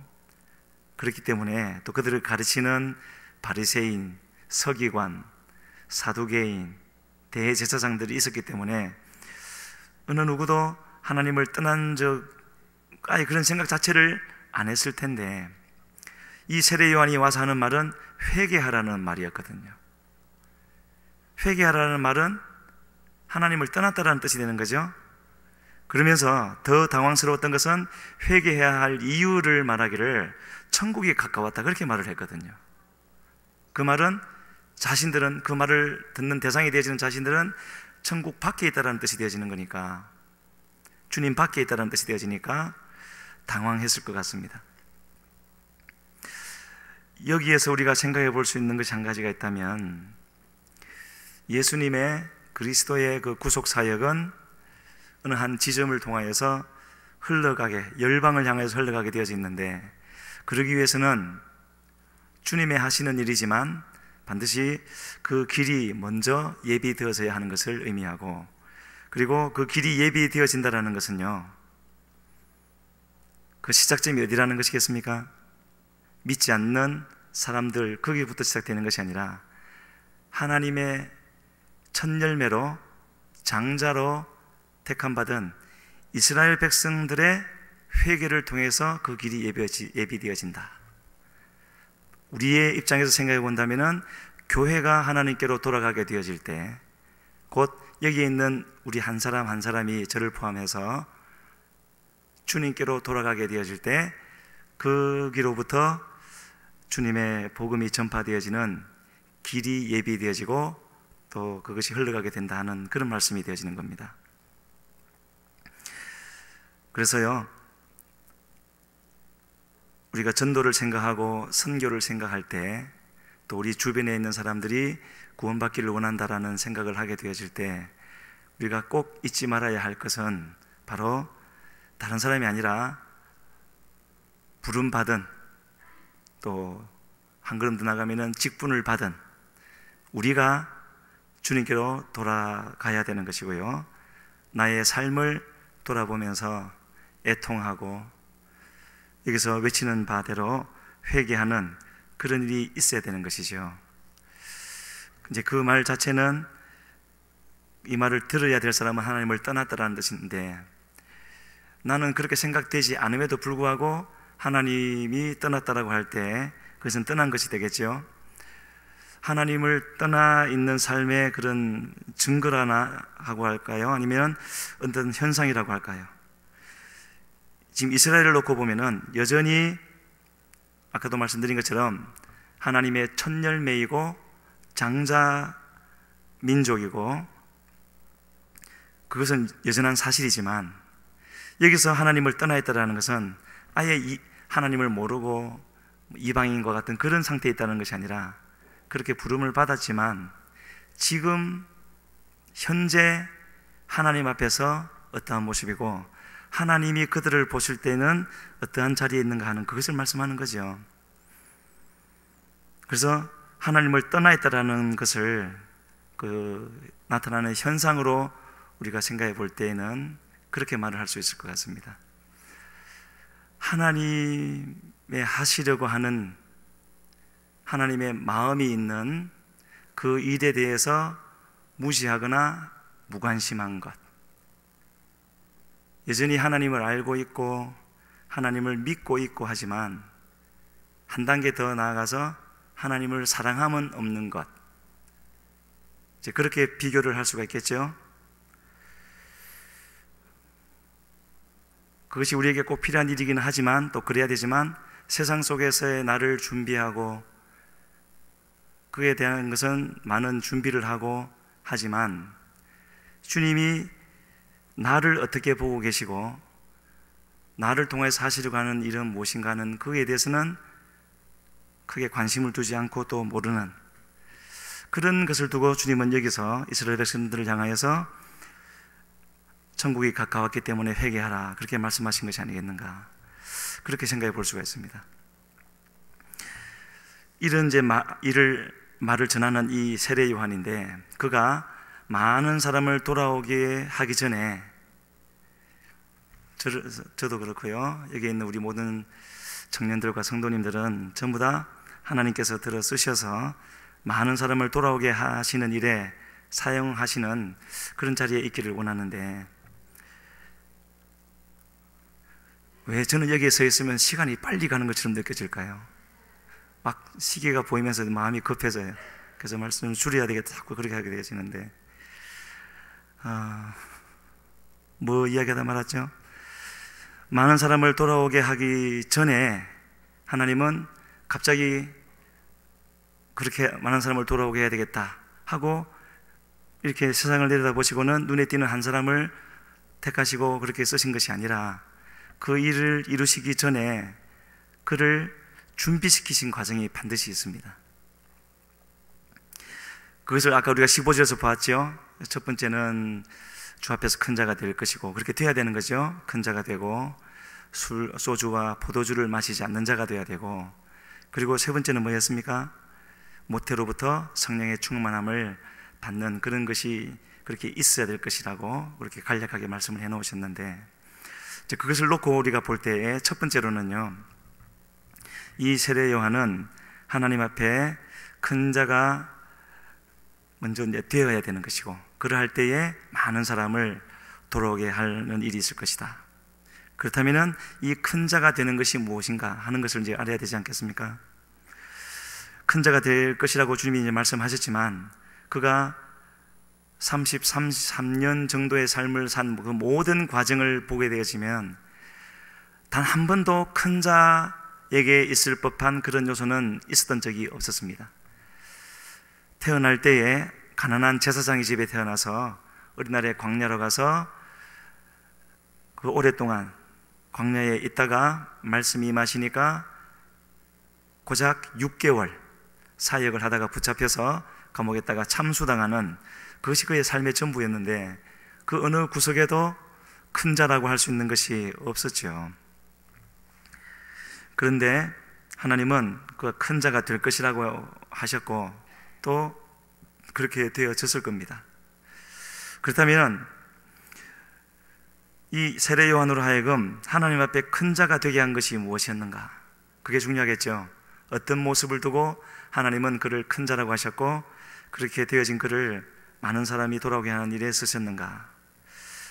그렇기 때문에 또 그들을 가르치는 바리새인, 서기관, 사두개인, 대제사장들이 있었기 때문에 어느 누구도 하나님을 떠난 그런 생각 자체를 안 했을 텐데, 이 세례 요한이 와서 하는 말은 회개하라는 말이었거든요. 회개하라는 말은 하나님을 떠났다라는 뜻이 되는 거죠. 그러면서 더 당황스러웠던 것은 회개해야 할 이유를 말하기를 천국이 가까웠다, 그렇게 말을 했거든요. 그 말은 자신들은, 그 말을 듣는 대상이 되어지는 자신들은 천국 밖에 있다라는 뜻이 되어지는 거니까, 주님 밖에 있다라는 뜻이 되어지니까 당황했을 것 같습니다. 여기에서 우리가 생각해 볼 수 있는 것이 한 가지가 있다면, 예수님의 그리스도의 그 구속 사역은 어느 한 지점을 통하여서 흘러가게, 열방을 향해서 흘러가게 되어져 있는데, 그러기 위해서는 주님의 하시는 일이지만 반드시 그 길이 먼저 예비되어져야 하는 것을 의미하고, 그리고 그 길이 예비되어진다는 것은요, 그 시작점이 어디라는 것이겠습니까? 믿지 않는 사람들, 거기부터 시작되는 것이 아니라 하나님의 첫 열매로 장자로 택함받은 이스라엘 백성들의 회개를 통해서 그 길이 예비되어진다. 우리의 입장에서 생각해 본다면은 교회가 하나님께로 돌아가게 되어질 때, 곧 여기에 있는 우리 한 사람 한 사람이 저를 포함해서 주님께로 돌아가게 되어질 때, 그 길로부터 주님의 복음이 전파되어지는 길이 예비되어지고 또 그것이 흘러가게 된다 하는 그런 말씀이 되어지는 겁니다. 그래서요, 우리가 전도를 생각하고 선교를 생각할 때, 또 우리 주변에 있는 사람들이 구원받기를 원한다라는 생각을 하게 되어질 때, 우리가 꼭 잊지 말아야 할 것은 바로 다른 사람이 아니라 부름받은, 또 한 걸음 더 나가면은 직분을 받은 우리가 주님께로 돌아가야 되는 것이고요, 나의 삶을 돌아보면서 애통하고 여기서 외치는 바대로 회개하는 그런 일이 있어야 되는 것이죠. 이제 그 말 자체는, 이 말을 들어야 될 사람은 하나님을 떠났다라는 뜻인데, 나는 그렇게 생각되지 않음에도 불구하고 하나님이 떠났다라고 할 때 그것은 떠난 것이 되겠죠. 하나님을 떠나 있는 삶의 그런 증거라나 하고 할까요? 아니면 어떤 현상이라고 할까요? 지금 이스라엘을 놓고 보면은 여전히 아까도 말씀드린 것처럼 하나님의 첫열매이고 장자 민족이고, 그것은 여전한 사실이지만, 여기서 하나님을 떠나 있다는 것은 아예 하나님을 모르고 이방인과 같은 그런 상태에 있다는 것이 아니라, 그렇게 부름을 받았지만 지금 현재 하나님 앞에서 어떠한 모습이고 하나님이 그들을 보실 때는 어떠한 자리에 있는가 하는 그것을 말씀하는 거죠. 그래서 하나님을 떠나 있다라는 것을 나타나는 현상으로 우리가 생각해 볼 때에는 그렇게 말을 할 수 있을 것 같습니다. 하나님의 하시려고 하는 하나님의 마음이 있는 그 일에 대해서 무시하거나 무관심한 것, 여전히 하나님을 알고 있고 하나님을 믿고 있고 하지만 한 단계 더 나아가서 하나님을 사랑함은 없는 것, 이제 그렇게 비교를 할 수가 있겠죠. 그것이 우리에게 꼭 필요한 일이기는 하지만, 또 그래야 되지만, 세상 속에서의 나를 준비하고 그에 대한 것은 많은 준비를 하고 하지만, 주님이 나를 어떻게 보고 계시고 나를 통해서 하시려고 하는 일은 무엇인가 하는 그에 대해서는 크게 관심을 두지 않고 또 모르는 그런 것을 두고 주님은 여기서 이스라엘 백성들을 향하여서 천국이 가까웠기 때문에 회개하라, 그렇게 말씀하신 것이 아니겠는가, 그렇게 생각해 볼 수가 있습니다. 이런 이제 말을 전하는 이 세례 요한인데, 그가 많은 사람을 돌아오게 하기 전에, 저도 그렇고요, 여기 있는 우리 모든 청년들과 성도님들은 전부 다 하나님께서 들어 쓰셔서 많은 사람을 돌아오게 하시는 일에 사용하시는 그런 자리에 있기를 원하는데, 왜 저는 여기에 서 있으면 시간이 빨리 가는 것처럼 느껴질까요? 막 시계가 보이면서 마음이 급해져요. 그래서 말씀을 줄여야 되겠다 자꾸 그렇게 하게 되어지는데, 뭐 이야기하다 말았죠? 많은 사람을 돌아오게 하기 전에 하나님은 갑자기 그렇게 많은 사람을 돌아오게 해야 되겠다 하고 이렇게 세상을 내려다보시고는 눈에 띄는 한 사람을 택하시고 그렇게 쓰신 것이 아니라, 그 일을 이루시기 전에 그를 준비시키신 과정이 반드시 있습니다. 그것을 아까 우리가 15절에서 보았죠. 첫 번째는 주 앞에서 큰 자가 될 것이고, 그렇게 돼야 되는 거죠. 큰 자가 되고 소주와 포도주를 마시지 않는 자가 돼야 되고, 그리고 세 번째는 뭐였습니까? 모태로부터 성령의 충만함을 받는 그런 것이 그렇게 있어야 될 것이라고 그렇게 간략하게 말씀을 해 놓으셨는데, 이제 그것을 놓고 우리가 볼 때에 첫 번째로는요, 이 세례 요한은 하나님 앞에 큰 자가 먼저 되어야 되는 것이고, 그러할 때에 많은 사람을 돌아오게 하는 일이 있을 것이다. 그렇다면 이 큰 자가 되는 것이 무엇인가 하는 것을 이제 알아야 되지 않겠습니까? 큰 자가 될 것이라고 주님이 이제 말씀하셨지만, 그가 33년 정도의 삶을 산 그 모든 과정을 보게 되어지면 단 한 번도 큰 자에게 있을 법한 그런 요소는 있었던 적이 없었습니다. 태어날 때에 가난한 제사장의 집에 태어나서 어린 날에 광야로 가서 그 오랫동안 광야에 있다가 말씀이 임하시니까 고작 6개월 사역을 하다가 붙잡혀서 감옥에다가 참수당하는, 그것이 그의 삶의 전부였는데 그 어느 구석에도 큰 자라고 할 수 있는 것이 없었죠. 그런데 하나님은 그 큰 자가 될 것이라고 하셨고 또 그렇게 되어졌을 겁니다. 그렇다면 이 세례 요한으로 하여금 하나님 앞에 큰 자가 되게 한 것이 무엇이었는가? 그게 중요하겠죠. 어떤 모습을 두고 하나님은 그를 큰 자라고 하셨고 그렇게 되어진 그를 많은 사람이 돌아오게 하는 일에 쓰셨는가?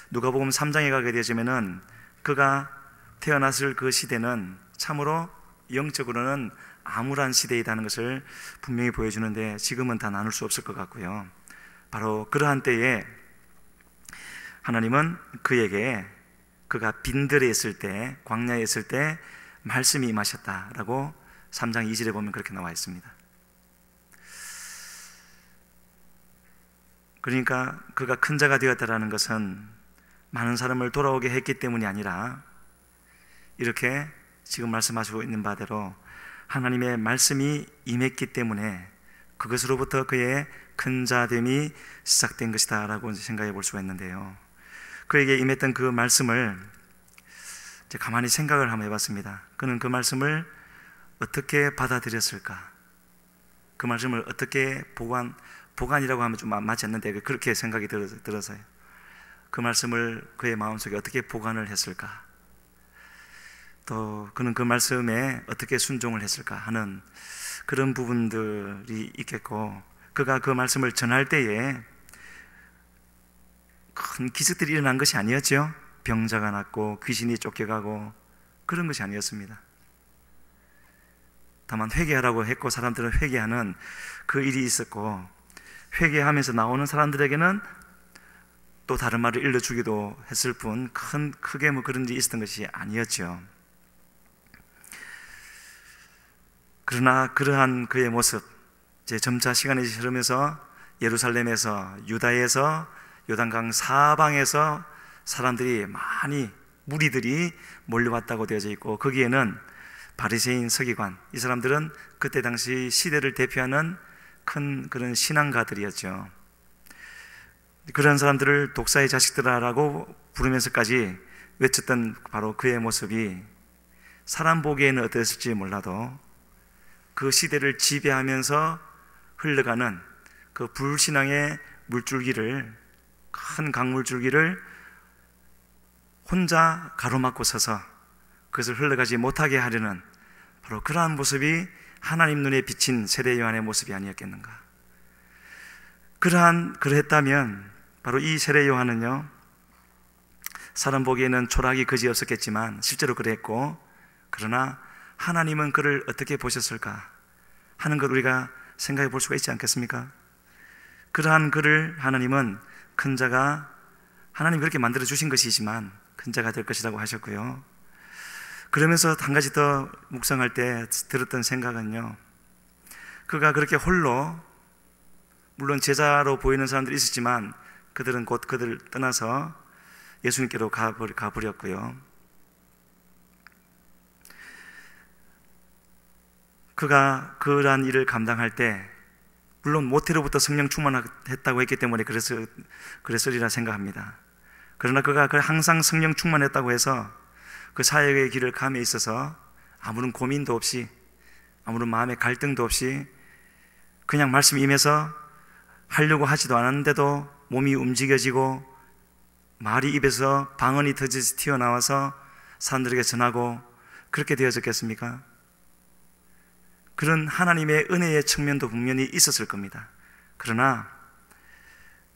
누가복음 3장에 가게 되어지면은 그가 태어났을 그 시대는 참으로 영적으로는 암울한 시대이다는 것을 분명히 보여주는데 지금은 다 나눌 수 없을 것 같고요. 바로 그러한 때에 하나님은 그에게 그가 빈들에 있을 때, 광야에 있을 때 말씀이 임하셨다라고 3장 2절에 보면 그렇게 나와 있습니다. 그러니까 그가 큰 자가 되었다라는 것은 많은 사람을 돌아오게 했기 때문이 아니라 이렇게 지금 말씀하시고 있는 바대로 하나님의 말씀이 임했기 때문에 그것으로부터 그의 큰 자됨이 시작된 것이다 라고 생각해 볼 수가 있는데요, 그에게 임했던 그 말씀을 이제 가만히 생각을 한번 해봤습니다. 그는 그 말씀을 어떻게 받아들였을까? 그 말씀을 어떻게 보관이라고 하면 좀 맞지 않는데 그렇게 생각이 들어서요. 그 말씀을 그의 마음속에 어떻게 보관을 했을까? 또 그는 그 말씀에 어떻게 순종을 했을까 하는 그런 부분들이 있겠고, 그가 그 말씀을 전할 때에 큰 기적들이 일어난 것이 아니었죠. 병자가 낫고 귀신이 쫓겨가고 그런 것이 아니었습니다. 다만 회개하라고 했고 사람들은 회개하는 그 일이 있었고, 회개하면서 나오는 사람들에게는 또 다른 말을 일러주기도 했을 뿐 크게 뭐 그런 일이 있었던 것이 아니었죠. 그러나 그러한 그의 모습, 이제 점차 시간이 흐르면서 예루살렘에서, 유다에서, 요단강 사방에서 사람들이 많이, 무리들이 몰려왔다고 되어져 있고, 거기에는 바리새인, 서기관, 이 사람들은 그때 당시 시대를 대표하는 큰 그런 신앙가들이었죠. 그런 사람들을 독사의 자식들아라고 부르면서까지 외쳤던 바로 그의 모습이 사람 보기에는 어땠을지 몰라도 그 시대를 지배하면서 흘러가는 그 불신앙의 물줄기를, 큰 강물줄기를 혼자 가로막고 서서 그것을 흘러가지 못하게 하려는 바로 그러한 모습이 하나님 눈에 비친 세례 요한의 모습이 아니었겠는가? 그러했다면 바로 이 세례 요한은요, 사람 보기에는 초라하기 그지없었겠지만 실제로 그랬고, 그러나 하나님은 그를 어떻게 보셨을까 하는 것 우리가 생각해 볼 수가 있지 않겠습니까? 그러한 그를 하나님은 큰 자가, 하나님이 그렇게 만들어 주신 것이지만 큰 자가 될 것이라고 하셨고요. 그러면서 한 가지 더 묵상할 때 들었던 생각은요, 그가 그렇게 홀로, 물론 제자로 보이는 사람들이 있었지만 그들은 곧 그들을 떠나서 예수님께로 가버렸고요. 그가 그러한 일을 감당할 때 물론 모태로부터 성령 충만했다고 했기 때문에 그랬으리라 생각합니다. 그러나 그가 항상 성령 충만했다고 해서 그 사역의 길을 감에 있어서 아무런 고민도 없이, 아무런 마음의 갈등도 없이 그냥 말씀이 임해서 하려고 하지도 않았는데도 몸이 움직여지고 말이 입에서 방언이 터져서 튀어나와서 사람들에게 전하고 그렇게 되어졌겠습니까? 그런 하나님의 은혜의 측면도 분명히 있었을 겁니다. 그러나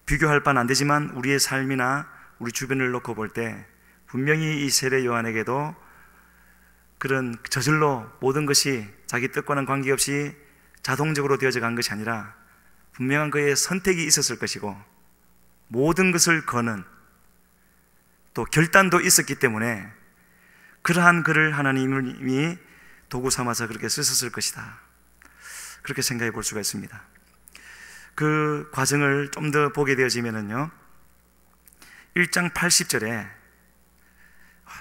비교할 바는 안 되지만 우리의 삶이나 우리 주변을 놓고 볼 때 분명히 이 세례 요한에게도 그런 저절로 모든 것이 자기 뜻과는 관계없이 자동적으로 되어져 간 것이 아니라 분명한 그의 선택이 있었을 것이고 모든 것을 거는 또 결단도 있었기 때문에 그러한 그를 하나님이 도구 삼아서 그렇게 쓰셨을 것이다, 그렇게 생각해 볼 수가 있습니다. 그 과정을 좀 더 보게 되어지면은요, 1장 80절에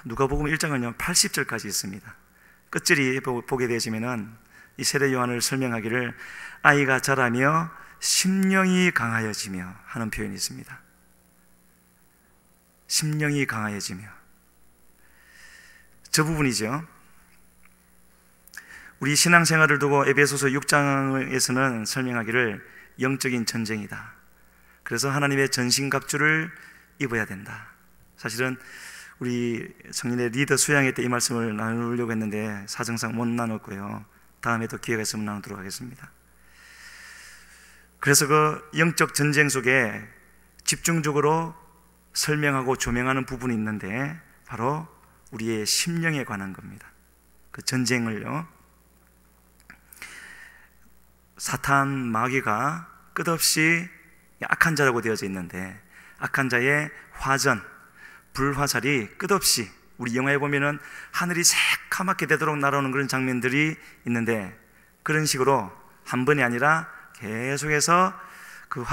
누가복음 1장은요 80절까지 있습니다. 끝절이 보게 되어지면은 이 세례 요한을 설명하기를 아이가 자라며 심령이 강하여지며 하는 표현이 있습니다. 심령이 강하여지며, 저 부분이죠. 우리 신앙생활을 두고 에베소서 6장에서는 설명하기를 영적인 전쟁이다, 그래서 하나님의 전신갑주를 입어야 된다. 사실은 우리 성년의 리더 수양회 때 이 말씀을 나누려고 했는데 사정상 못 나눴고요, 다음에 또 기회가 있으면 나누도록 하겠습니다. 그래서 그 영적 전쟁 속에 집중적으로 설명하고 조명하는 부분이 있는데 바로 우리의 심령에 관한 겁니다. 그 전쟁을요, 사탄 마귀가 끝없이 악한 자라고 되어져 있는데 악한 자의 화전, 불화살이 끝없이, 우리 영화에 보면은 하늘이 새카맣게 되도록 날아오는 그런 장면들이 있는데 그런 식으로 한 번이 아니라 계속해서 그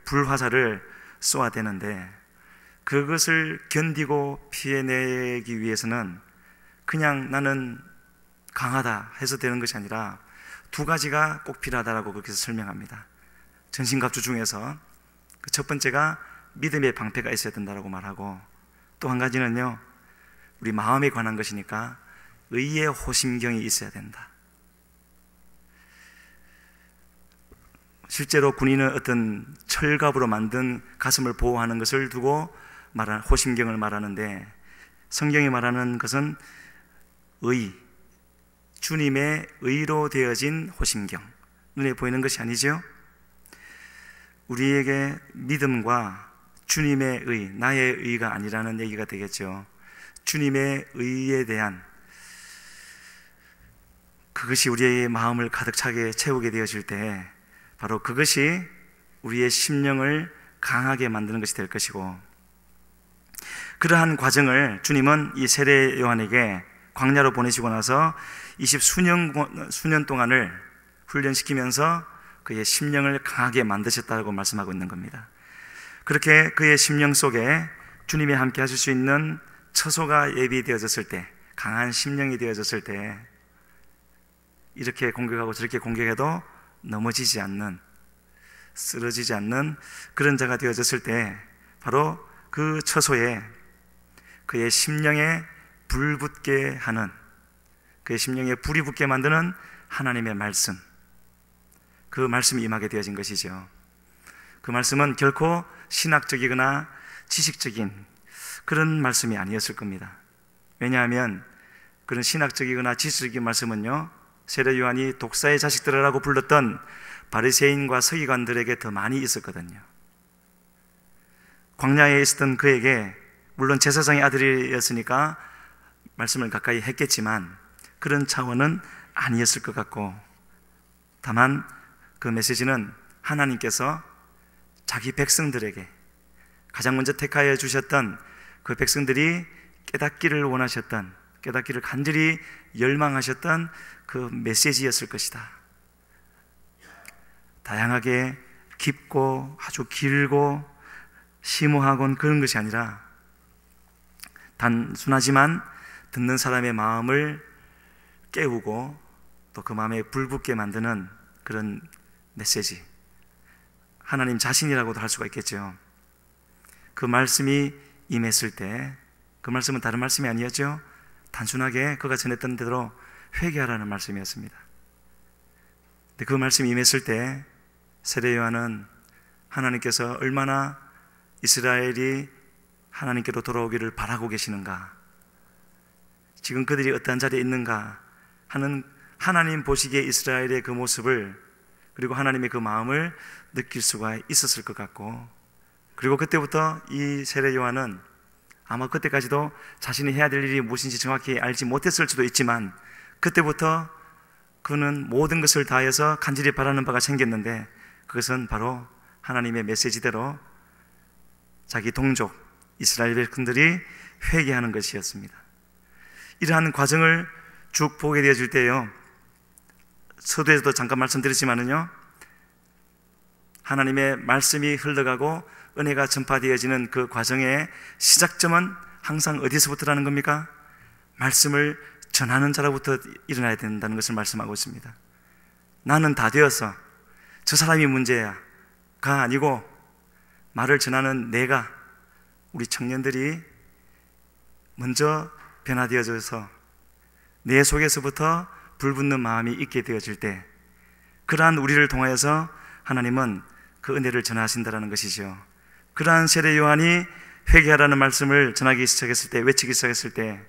불화살을 쏘아대는데 그것을 견디고 피해내기 위해서는 그냥 나는 강하다 해서 되는 것이 아니라 두 가지가 꼭 필요하다라고 그렇게 설명합니다. 전신갑주 중에서 그 첫 번째가 믿음의 방패가 있어야 된다라고 말하고, 또 한 가지는요, 우리 마음에 관한 것이니까 의의 호심경이 있어야 된다. 실제로 군인은 어떤 철갑으로 만든 가슴을 보호하는 것을 두고 말하는 호심경을 말하는데, 성경이 말하는 것은 주님의 의로 되어진 호심경, 눈에 보이는 것이 아니죠. 우리에게 믿음과 주님의 의, 나의 의가 아니라는 얘기가 되겠죠. 주님의 의에 대한 그것이 우리의 마음을 가득 차게 채우게 되어질 때 바로 그것이 우리의 심령을 강하게 만드는 것이 될 것이고, 그러한 과정을 주님은 이 세례 요한에게 광야로 보내시고 나서 20수년 동안을 훈련시키면서 그의 심령을 강하게 만드셨다고 말씀하고 있는 겁니다. 그렇게 그의 심령 속에 주님이 함께 하실 수 있는 처소가 예비되어졌을 때, 강한 심령이 되어졌을 때 이렇게 공격하고 저렇게 공격해도 넘어지지 않는, 쓰러지지 않는 그런 자가 되어졌을 때 바로 그 처소에 그의 심령에 불 붙게 하는, 그의 심령에 불이 붙게 만드는 하나님의 말씀, 그 말씀이 임하게 되어진 것이죠. 그 말씀은 결코 신학적이거나 지식적인 그런 말씀이 아니었을 겁니다. 왜냐하면 그런 신학적이거나 지식적인 말씀은요, 세례 요한이 독사의 자식들이라고 불렀던 바리새인과 서기관들에게 더 많이 있었거든요. 광야에 있었던 그에게 물론 제사장의 아들이었으니까 말씀을 가까이 했겠지만 그런 차원은 아니었을 것 같고, 다만 그 메시지는 하나님께서 자기 백성들에게 가장 먼저 택하여 주셨던 그 백성들이 깨닫기를 원하셨던, 깨닫기를 간절히 열망하셨던 그 메시지였을 것이다. 다양하게 깊고 아주 길고 심오하곤 그런 것이 아니라 단순하지만 듣는 사람의 마음을 깨우고 또 그 마음에 불붙게 만드는 그런 메시지, 하나님 자신이라고도 할 수가 있겠죠. 그 말씀이 임했을 때, 그 말씀은 다른 말씀이 아니었죠. 단순하게 그가 전했던 대로 회개하라는 말씀이었습니다. 근데 그 말씀이 임했을 때 세례 요한은 하나님께서 얼마나 이스라엘이 하나님께로 돌아오기를 바라고 계시는가, 지금 그들이 어떠한 자리에 있는가 하는 하나님 보시기에 이스라엘의 그 모습을, 그리고 하나님의 그 마음을 느낄 수가 있었을 것 같고, 그리고 그때부터 이 세례 요한은 아마 그때까지도 자신이 해야 될 일이 무엇인지 정확히 알지 못했을 수도 있지만, 그때부터 그는 모든 것을 다해서 간절히 바라는 바가 생겼는데, 그것은 바로 하나님의 메시지대로 자기 동족 이스라엘 백성들이 회개하는 것이었습니다. 이러한 과정을 쭉 보게 되어질 때요, 서두에서도 잠깐 말씀드렸지만은요, 하나님의 말씀이 흘러가고 은혜가 전파되어지는 그 과정의 시작점은 항상 어디서부터라는 겁니까? 말씀을 전하는 자로부터 일어나야 된다는 것을 말씀하고 있습니다. 나는 다 되어서 저 사람이 문제야가 아니고, 말을 전하는 내가, 우리 청년들이 먼저 변화되어져서 내 속에서부터 불붙는 마음이 있게 되어질 때, 그러한 우리를 통하여서 하나님은 그 은혜를 전하신다는 것이죠. 그러한 세례 요한이 회개하라는 말씀을 전하기 시작했을 때, 외치기 시작했을 때,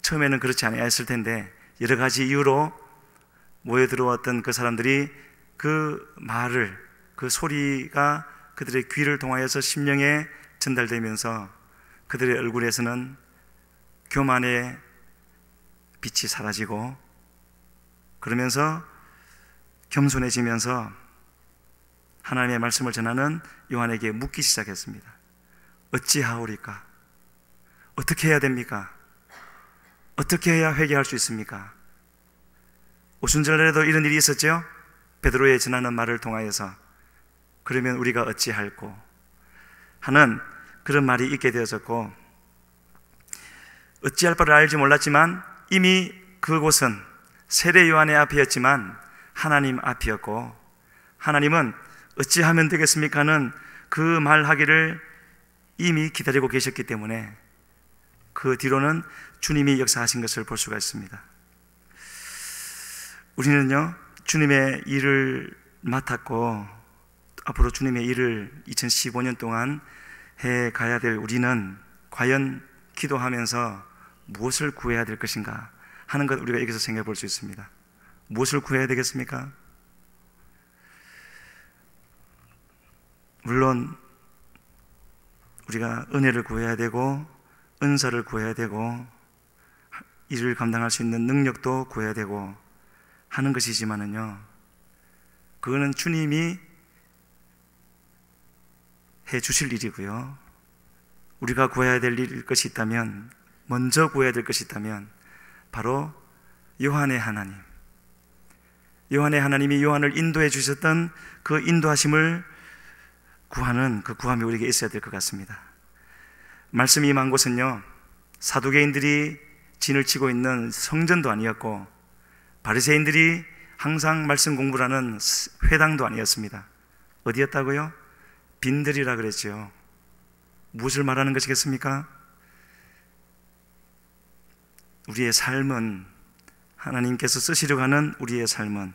처음에는 그렇지 아니했을 텐데 여러 가지 이유로 모여들어왔던 그 사람들이 그 말을, 그 소리가 그들의 귀를 통하여서 심령에 전달되면서 그들의 얼굴에서는 교만의 빛이 사라지고, 그러면서 겸손해지면서 하나님의 말씀을 전하는 요한에게 묻기 시작했습니다. 어찌하오리까? 어떻게 해야 됩니까? 어떻게 해야 회개할 수 있습니까? 오순절날에도 이런 일이 있었죠? 베드로의 전하는 말을 통하여서 그러면 우리가 어찌할꼬 하는 그런 말이 있게 되어졌고, 어찌할 바를 알지 몰랐지만 이미 그곳은 세례 요한의 앞이었지만 하나님 앞이었고, 하나님은 어찌하면 되겠습니까? 하는 그 말하기를 이미 기다리고 계셨기 때문에 그 뒤로는 주님이 역사하신 것을 볼 수가 있습니다. 우리는요, 주님의 일을 맡았고 앞으로 주님의 일을 2015년 동안 해 가야 될 우리는 과연 기도하면서 무엇을 구해야 될 것인가 하는 것, 우리가 여기서 생각해 볼 수 있습니다. 무엇을 구해야 되겠습니까? 물론 우리가 은혜를 구해야 되고 은사를 구해야 되고 일을 감당할 수 있는 능력도 구해야 되고 하는 것이지만은요, 그거는 주님이 해 주실 일이고요, 우리가 구해야 될 것이 있다면, 먼저 구해야 될 것이 있다면 바로 요한의 하나님, 요한의 하나님이 요한을 인도해 주셨던 그 인도하심을 구하는 그 구함이 우리에게 있어야 될 것 같습니다. 말씀이 임한 곳은요, 사두개인들이 진을 치고 있는 성전도 아니었고 바리새인들이 항상 말씀 공부를 하는 회당도 아니었습니다. 어디였다고요? 빈들이라 그랬죠. 무엇을 말하는 것이겠습니까? 우리의 삶은, 하나님께서 쓰시려고 하는 우리의 삶은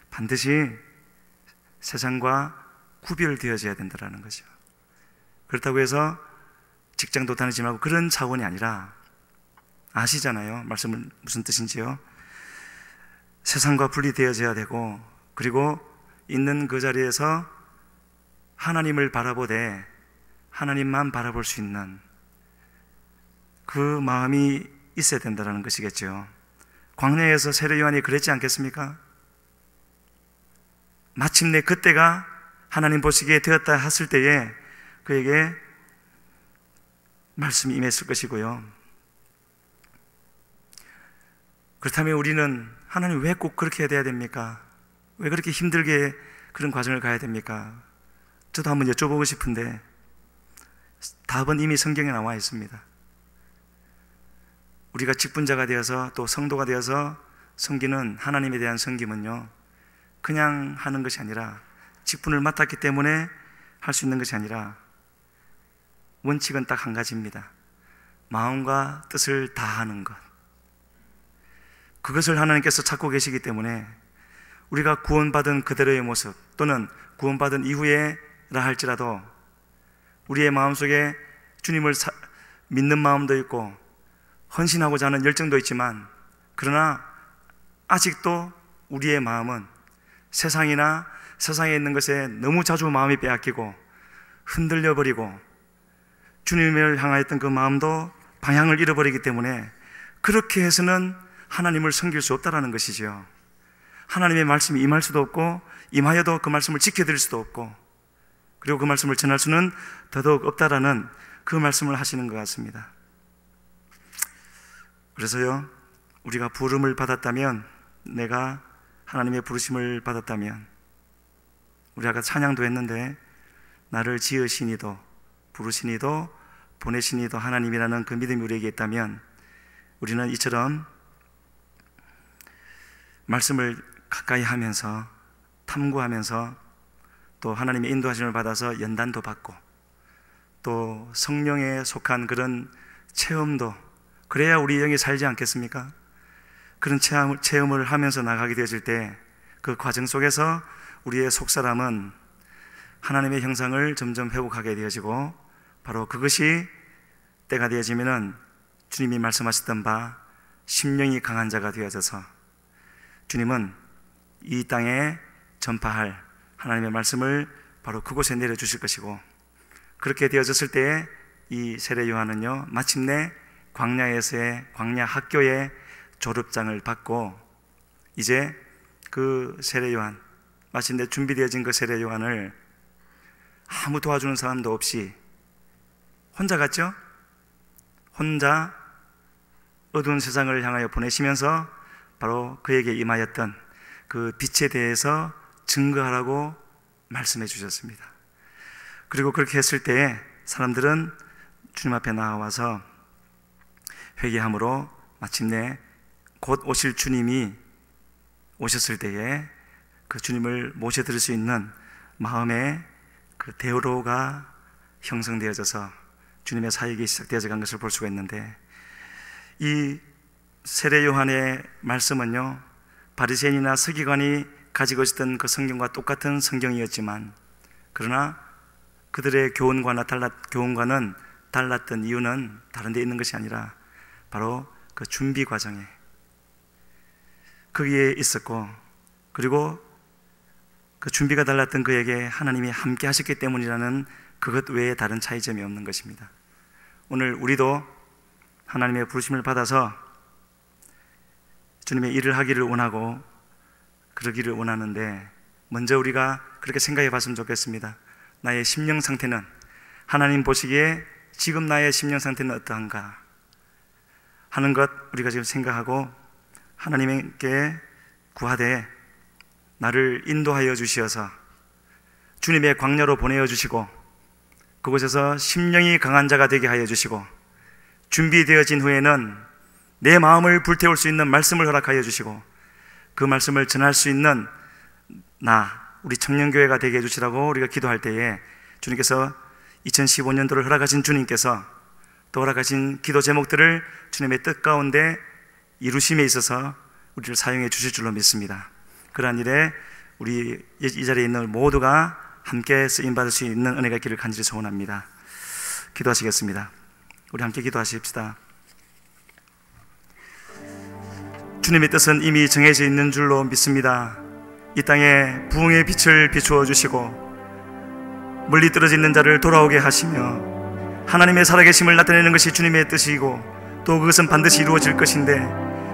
반드시 세상과 구별되어져야 된다는 거죠. 그렇다고 해서 직장도 다니지 말고 그런 차원이 아니라, 아시잖아요, 말씀은 무슨 뜻인지요. 세상과 분리되어져야 되고, 그리고 있는 그 자리에서 하나님을 바라보되 하나님만 바라볼 수 있는 그 마음이 있어야 된다는 것이겠죠. 광야에서 세례 요한이 그랬지 않겠습니까? 마침내 그때가 하나님 보시기에 되었다 했을 때에 그에게 말씀이 임했을 것이고요. 그렇다면 우리는 하나님 왜 꼭 그렇게 해야 됩니까? 왜 그렇게 힘들게 그런 과정을 가야 됩니까? 저도 한번 여쭤보고 싶은데 답은 이미 성경에 나와 있습니다. 우리가 직분자가 되어서 또 성도가 되어서 섬기는 하나님에 대한 섬김은요, 그냥 하는 것이 아니라, 직분을 맡았기 때문에 할 수 있는 것이 아니라 원칙은 딱 한 가지입니다. 마음과 뜻을 다하는 것. 그것을 하나님께서 찾고 계시기 때문에 우리가 구원받은 그대로의 모습, 또는 구원받은 이후에라 할지라도 우리의 마음속에 주님을 믿는 마음도 있고 헌신하고자 하는 열정도 있지만, 그러나 아직도 우리의 마음은 세상이나 세상에 있는 것에 너무 자주 마음이 빼앗기고 흔들려 버리고 주님을 향하였던 그 마음도 방향을 잃어버리기 때문에 그렇게 해서는 하나님을 섬길 수 없다라는 것이죠. 하나님의 말씀이 임할 수도 없고, 임하여도 그 말씀을 지켜드릴 수도 없고, 그리고 그 말씀을 전할 수는 더더욱 없다라는 그 말씀을 하시는 것 같습니다. 그래서요, 우리가 부름을 받았다면, 내가 하나님의 부르심을 받았다면, 우리 아까 찬양도 했는데 나를 지으시니도 부르시니도 보내시니도 하나님이라는 그 믿음이 우리에게 있다면, 우리는 이처럼 말씀을 가까이 하면서 탐구하면서 또 하나님의 인도하심을 받아서 연단도 받고 또 성령에 속한 그런 체험도, 그래야 우리 영이 살지 않겠습니까? 그런 체험을 하면서 나가게 되어질 때 그 과정 속에서 우리의 속사람은 하나님의 형상을 점점 회복하게 되어지고, 바로 그것이 때가 되어지면은 주님이 말씀하셨던 바 심령이 강한 자가 되어져서 주님은 이 땅에 전파할 하나님의 말씀을 바로 그곳에 내려주실 것이고, 그렇게 되어졌을 때에 이 세례 요한은요, 마침내 광야에서의 광야 학교의 졸업장을 받고, 이제 그 세례 요한, 마침내 준비되어진 그 세례 요한을 아무 도와주는 사람도 없이 혼자 갔죠? 혼자 어두운 세상을 향하여 보내시면서 바로 그에게 임하였던 그 빛에 대해서 증거하라고 말씀해 주셨습니다. 그리고 그렇게 했을 때에 사람들은 주님 앞에 나와서 회개함으로 마침내 곧 오실 주님이 오셨을 때에 그 주님을 모셔드릴 수 있는 마음의 그 대로가 형성되어져서 주님의 사역이 시작되어져 간 것을 볼 수가 있는데, 이 세례 요한의 말씀은요, 바리새인이나 서기관이 가지고 있었던 그 성경과 똑같은 성경이었지만, 그러나 그들의 교훈과는 달랐던 이유는 다른 데 있는 것이 아니라 바로 그 준비 과정에 거기에 있었고, 그리고 그 준비가 달랐던 그에게 하나님이 함께 하셨기 때문이라는 그것 외에 다른 차이점이 없는 것입니다. 오늘 우리도 하나님의 부르심을 받아서 주님의 일을 하기를 원하고 그러기를 원하는데, 먼저 우리가 그렇게 생각해 봤으면 좋겠습니다. 나의 심령 상태는, 하나님 보시기에 지금 나의 심령 상태는 어떠한가 하는 것 우리가 지금 생각하고 하나님께 구하되 나를 인도하여 주시어서 주님의 광야로 보내어 주시고, 그곳에서 심령이 강한 자가 되게 하여 주시고, 준비되어진 후에는 내 마음을 불태울 수 있는 말씀을 허락하여 주시고, 그 말씀을 전할 수 있는 우리 청년교회가 되게 해주시라고 우리가 기도할 때에, 주님께서 2015년도를 허락하신 주님께서 또 허락하신 기도 제목들을 주님의 뜻 가운데 이루심에 있어서 우리를 사용해 주실 줄로 믿습니다. 그러한 일에 우리 이 자리에 있는 모두가 함께 쓰임받을 수 있는 은혜가 있기를 간절히 소원합니다. 기도하시겠습니다. 우리 함께 기도하십시다. 주님의 뜻은 이미 정해져 있는 줄로 믿습니다. 이 땅에 부흥의 빛을 비추어 주시고 멀리 떨어져 있는 자를 돌아오게 하시며 하나님의 살아계심을 나타내는 것이 주님의 뜻이고, 또 그것은 반드시 이루어질 것인데,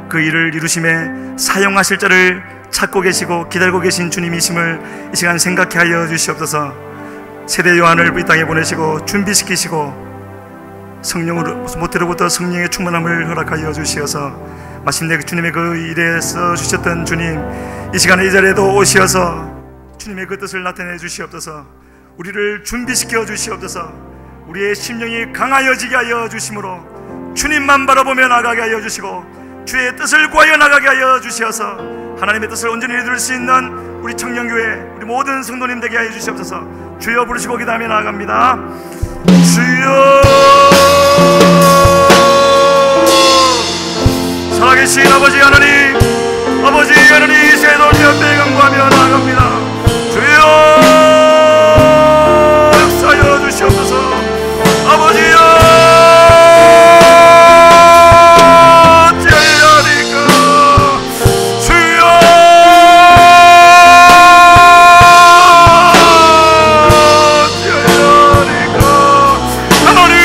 그 일을 이루심에 사용하실 자를 찾고 계시고 기다리고 계신 주님이심을 이 시간 생각해 하여 주시옵소서. 세례 요한을 이 땅에 보내시고 준비시키시고 성령으로 모태로부터 성령의 충만함을 허락하여 주시어서 마침내 주님의 그 일에 써 주셨던 주님, 이 시간에 이 자리에도 오시어서 주님의 그 뜻을 나타내 주시옵소서. 우리를 준비시켜 주시옵소서. 우리의 심령이 강하여지게 하여 주심으로 주님만 바라보며 나가게 하여 주시고, 주의 뜻을 구하여 나가게 하여 주시어서 하나님의 뜻을 온전히 이룰 수 있는 우리 청년교회, 우리 모든 성도님 되게 하여 주시옵소서. 주여 부르시고 기도하며 나아갑니다. 주여, 살아계신 아버지 하나님, 아버지 하나님, 이 시간에도 우리 앞에 간구하며 나아갑니다. 주여 역사하여 주시옵소서. 아버지여, 되리까 주여, 되리까 하나님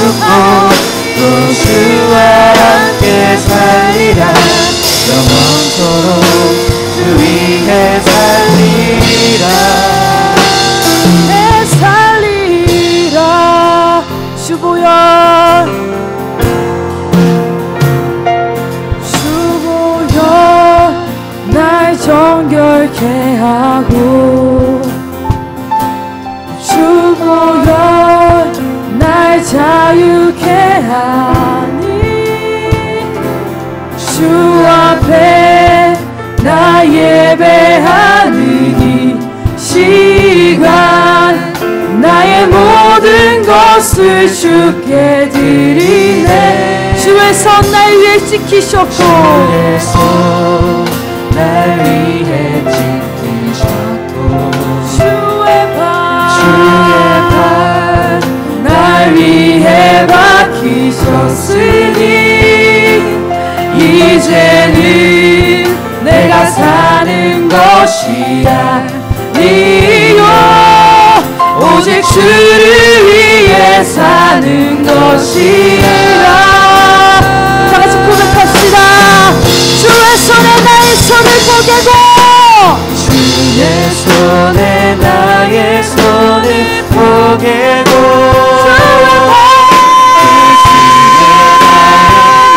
죽고 또 주와 함께 살리라. 영원토록 주 위에 살리라. 살리라. 주보여 날 정결케 하고 주보여 날 자유케 하니 주 앞에 나 예배하는 이 시간 나의 모든 것을 주께 드리네. 주의 손 날 위해 지키셨고 주의 손 날 위해 지키셨고 주의 발 날 위해 박히셨으니 이제는 내가 사는 것이 아니요 오직 주를 위해 사는 것이라. 다같이 고백합시다. 주의 손에 나의 손을 포개고 주의 손에 나의 손을 포개고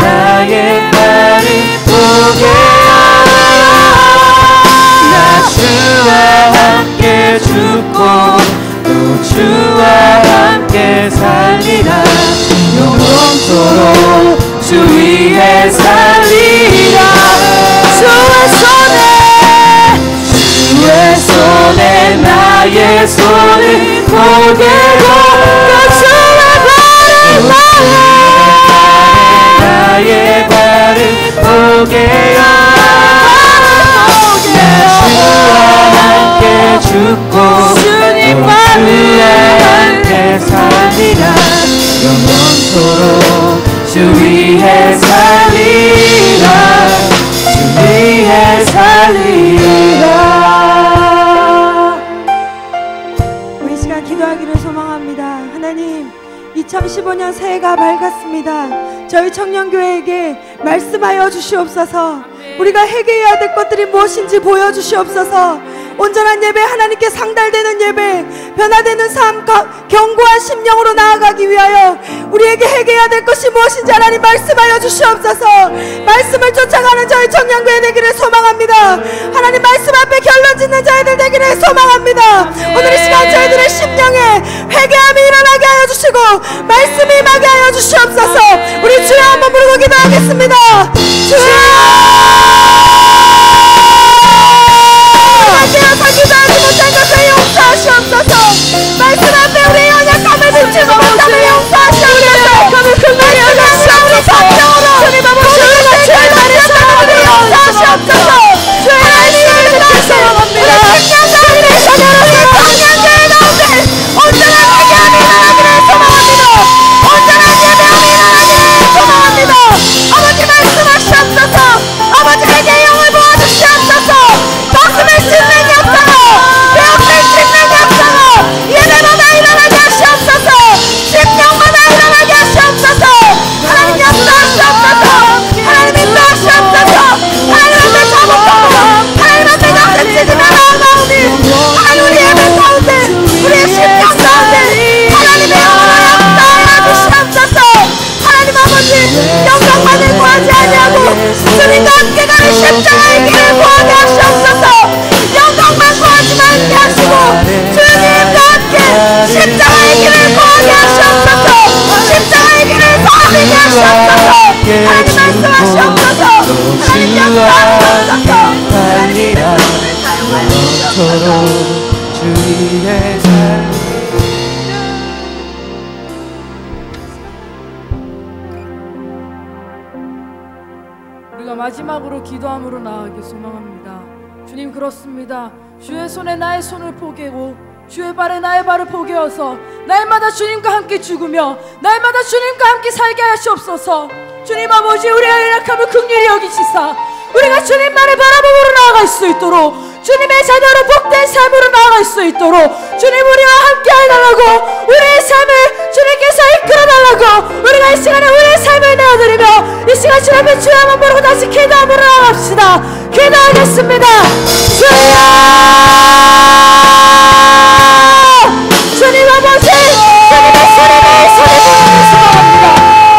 나의 발을 포개어 나 주와 함께 죽고 또 주와 함께 살리라. 영원토록 주 위에 살리라. 주의 손에 나의 손을 포개고 또 주의 나의 발을 포개어 나 주와 함께 죽고 주와 함께 살리라. 영원토록 주 위에 살리라. 주 위에 살리라. 우리 시간 기도하기를 소망합니다. 하나님 2015년 새해가 밝았습니다. 저희 청년교회에게 말씀하여 주시옵소서. 우리가 회개해야 될 것들이 무엇인지 보여주시옵소서. 온전한 예배, 하나님께 상달되는 예배, 변화되는 삶, 견고한 심령으로 나아가기 위하여 우리에게 회개해야 될 것이 무엇인지 하나님 말씀하여 주시옵소서. 말씀을 쫓아가는 저희 청년교회 되기를 소망합니다. 하나님 말씀 앞에 결론 짓는 저희들 되기를 소망합니다. 오늘 이 시간 저희들의 심령에 회개함이 일어나게 하여 주시고 말씀이 임하게 하여 주시옵소서. 우리 주여 한번 부르고 기도하겠습니다. 주여! 기도하지 못한 것을 용서하시옵소서. 말씀 앞에 우리의 연약함을 비추고 못함을 용서하시옵소서. 우리의 연약함을 사정으로 주님 아버지 주의 말씀을 용서하시옵소서. 주의 말씀을 듣겠소. 우리 청년들의 소녀로서 청년들의 가운데 온전한 회개함이 일어나기를 소망합니다. 온전한 예배함이 일어나기를 소망합니다. 아버지 말씀하시옵소서. 아버지 회개의 영을 보아주시옵소서. 가슴을 찢는 역사로 뼈를 찢는 역사로 예배마다 일어나게 하시옵소서. 심령마다 일어나게 하시옵소서. 하나님 역사하시옵소서. 하나님 인도하시옵소서. 하나님 앞에 자복하고 하나님 앞에 가슴 찢으며 나아가오니 하나님 우리 예배 가운데 우리의 심령 가운데 하나님의 영으로 역사하여 주시옵소서. 하나님 아버지 영광만을 구하지 아니하고 주님과 함께 가는 십자가의 길을 구하게 하시옵소서. 영광만 구하지 말게 하시고 주님과 함께 십자가의 길을 구하게 하시옵소서. 십자가의 길을 구하게 하시옵소서. 하나님 말씀하시옵소서. 하나님 역사하시옵소서. 살리라. 영원토록 주 위에 우리가 마지막으로 기도함으로 나아가길 소망합니다. 주님 그렇습니다. 주의 손에 나의 손을 포개고 주의 발에 나의 발을 포개어서 날마다 주님과 함께 죽으며 날마다 주님과 함께 살게 하시옵소서. 주님 아버지 우리의 연약함을 긍휼히 여기시사 우리가 주님만을 바라보므로 나아갈 수 있도록 주님의 자녀로 복된 삶으로 나아갈 수 있도록 주님 우리와 함께 해달라고 우리의 삶을 주님께서 이끌어달라고 우리가 이 시간에 우리의 삶을 내어드리며 이 시간 주님 앞에 주여 한번 부르고 다시 기도함으로 나갑시다. 기도하겠습니다. 주여 주님 아버지 주님의 소리를 소리합니다.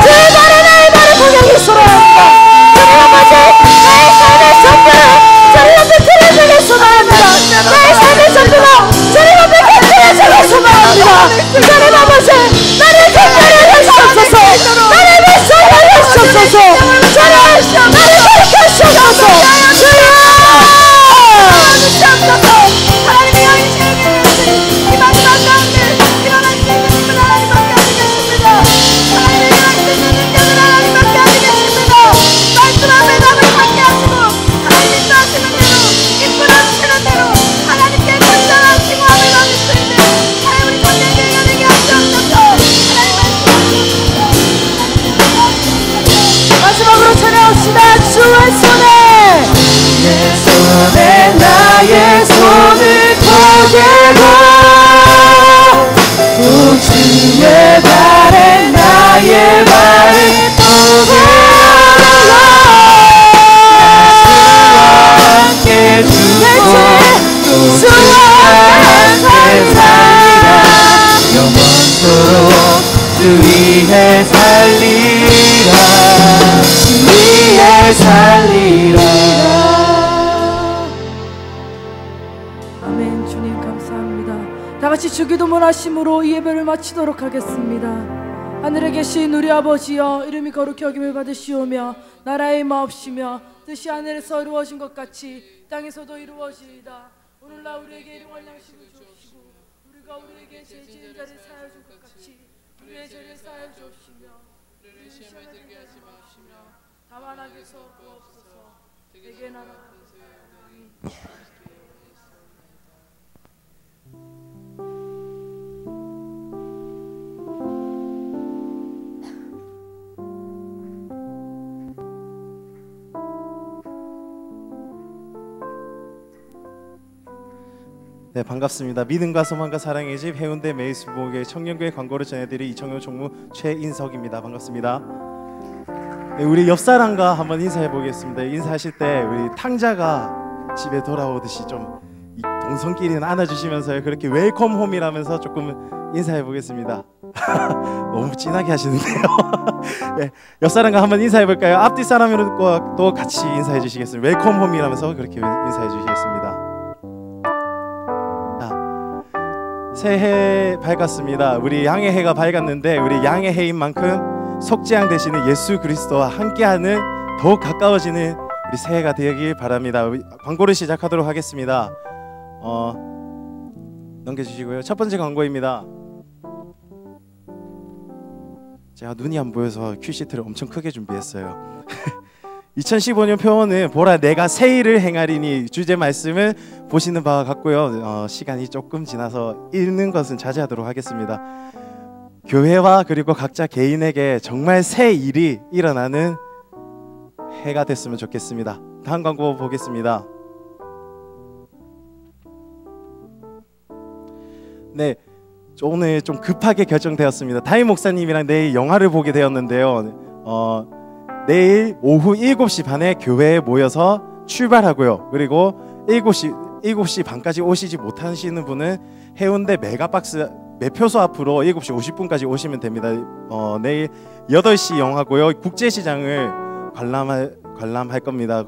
주의 발에 나의 발을 공양히 소리합니다. 주님 아버지 나의 삶의 전부를 주님 앞에 드려주길 소망합니다. 나의 삶의 전부가 주님 앞에 드려주길 소망합니다. 주님 아버지 나를 건강히 하시옵소서. 나를 불쌍히 하시옵소서. 주님 나를 가르쳐주옵소서. 주여 하나님의 영이 이 마지막 가운데 일어날 수 있는 힘은 하나님밖에 안 계십니다. 하나님의 일어날 수 있는 능력은 하나님밖에 안 계십니다. 말씀 앞에 답을 받게 하시고 하나님 인도하시는 대로 이끌어주시는 대로 하나님께 건전한 칭함을 받을 수 있는 하나님 우리 전쟁교회가 되게 하시옵소서. 마지막으로 찬양합시다. 주의 손에 내 손에 나의 손을 포개고 우주의 발에 나의 발을 포개라 함께 죽고 또 주와 함께 살리라 영원토록 주 위에 살리라 주 위에 살리라. 아멘. 주님 감사합니다. 다같이 주기도문 하심으로 이 예배를 마치도록 하겠습니다. 하늘에 계신 우리 아버지여 이름이 거룩히 여김을 받으시오며 나라의 마옵시며 뜻이 하늘에서 이루어진 것 같이 땅에서도 이루어지이다. 오늘날 우리에게 일용할 양식을 주옵시고 우리가 우리에게 죄 지은 자를 사하여 줄 것 같이 우리의 죄를 사하여 주옵시며 우리를 시험에 들게 하지 마옵시며 다만 악에서 구하옵소서. 내게 나라 네, 반갑습니다. 믿음과 소망과 사랑의 집 해운대 메이스부모교회 청년교회 광고를 전해드릴 이청용 총무 최인석입니다. 반갑습니다. 네, 우리 옆사람과 한번 인사해 보겠습니다. 인사하실 때 우리 탕자가 집에 돌아오듯이 좀 동성끼리는 안아주시면서요, 그렇게 웰컴 홈이라면서 조금 인사해 보겠습니다. 너무 진하게 하시는데요. 네, 옆사람과 한번 인사해 볼까요? 앞뒤 사람으로도 같이 인사해 주시겠습니다. 웰컴 홈이라면서 그렇게 인사해 주시겠습니다. 새해 밝았습니다. 우리 양의 해가 밝았는데 우리 양의 해인 만큼 속죄양 되시는 예수 그리스도와 함께하는 더욱 가까워지는 우리 새해가 되길 바랍니다. 광고를 시작하도록 하겠습니다. 넘겨주시고요. 첫 번째 광고입니다. 제가 눈이 안 보여서 큐시트를 엄청 크게 준비했어요. 2015년 표어는 보라 내가 새 일을 행하리니 주제 말씀을 보시는 바와 같고요. 시간이 조금 지나서 읽는 것은 자제하도록 하겠습니다. 교회와 그리고 각자 개인에게 정말 새 일이 일어나는 해가 됐으면 좋겠습니다. 다음 광고 보겠습니다. 네, 오늘 좀 급하게 결정되었습니다. 다임 목사님이랑 내일 영화를 보게 되었는데요. 내일 오후 7시 반에 교회에 모여서 출발하고요. 그리고 7시 반까지 오시지 못하시는 분은 해운대 메가박스 매표소 앞으로 7시 50분까지 오시면 됩니다. 내일 8시 영화고요. 국제시장을 관람할 겁니다.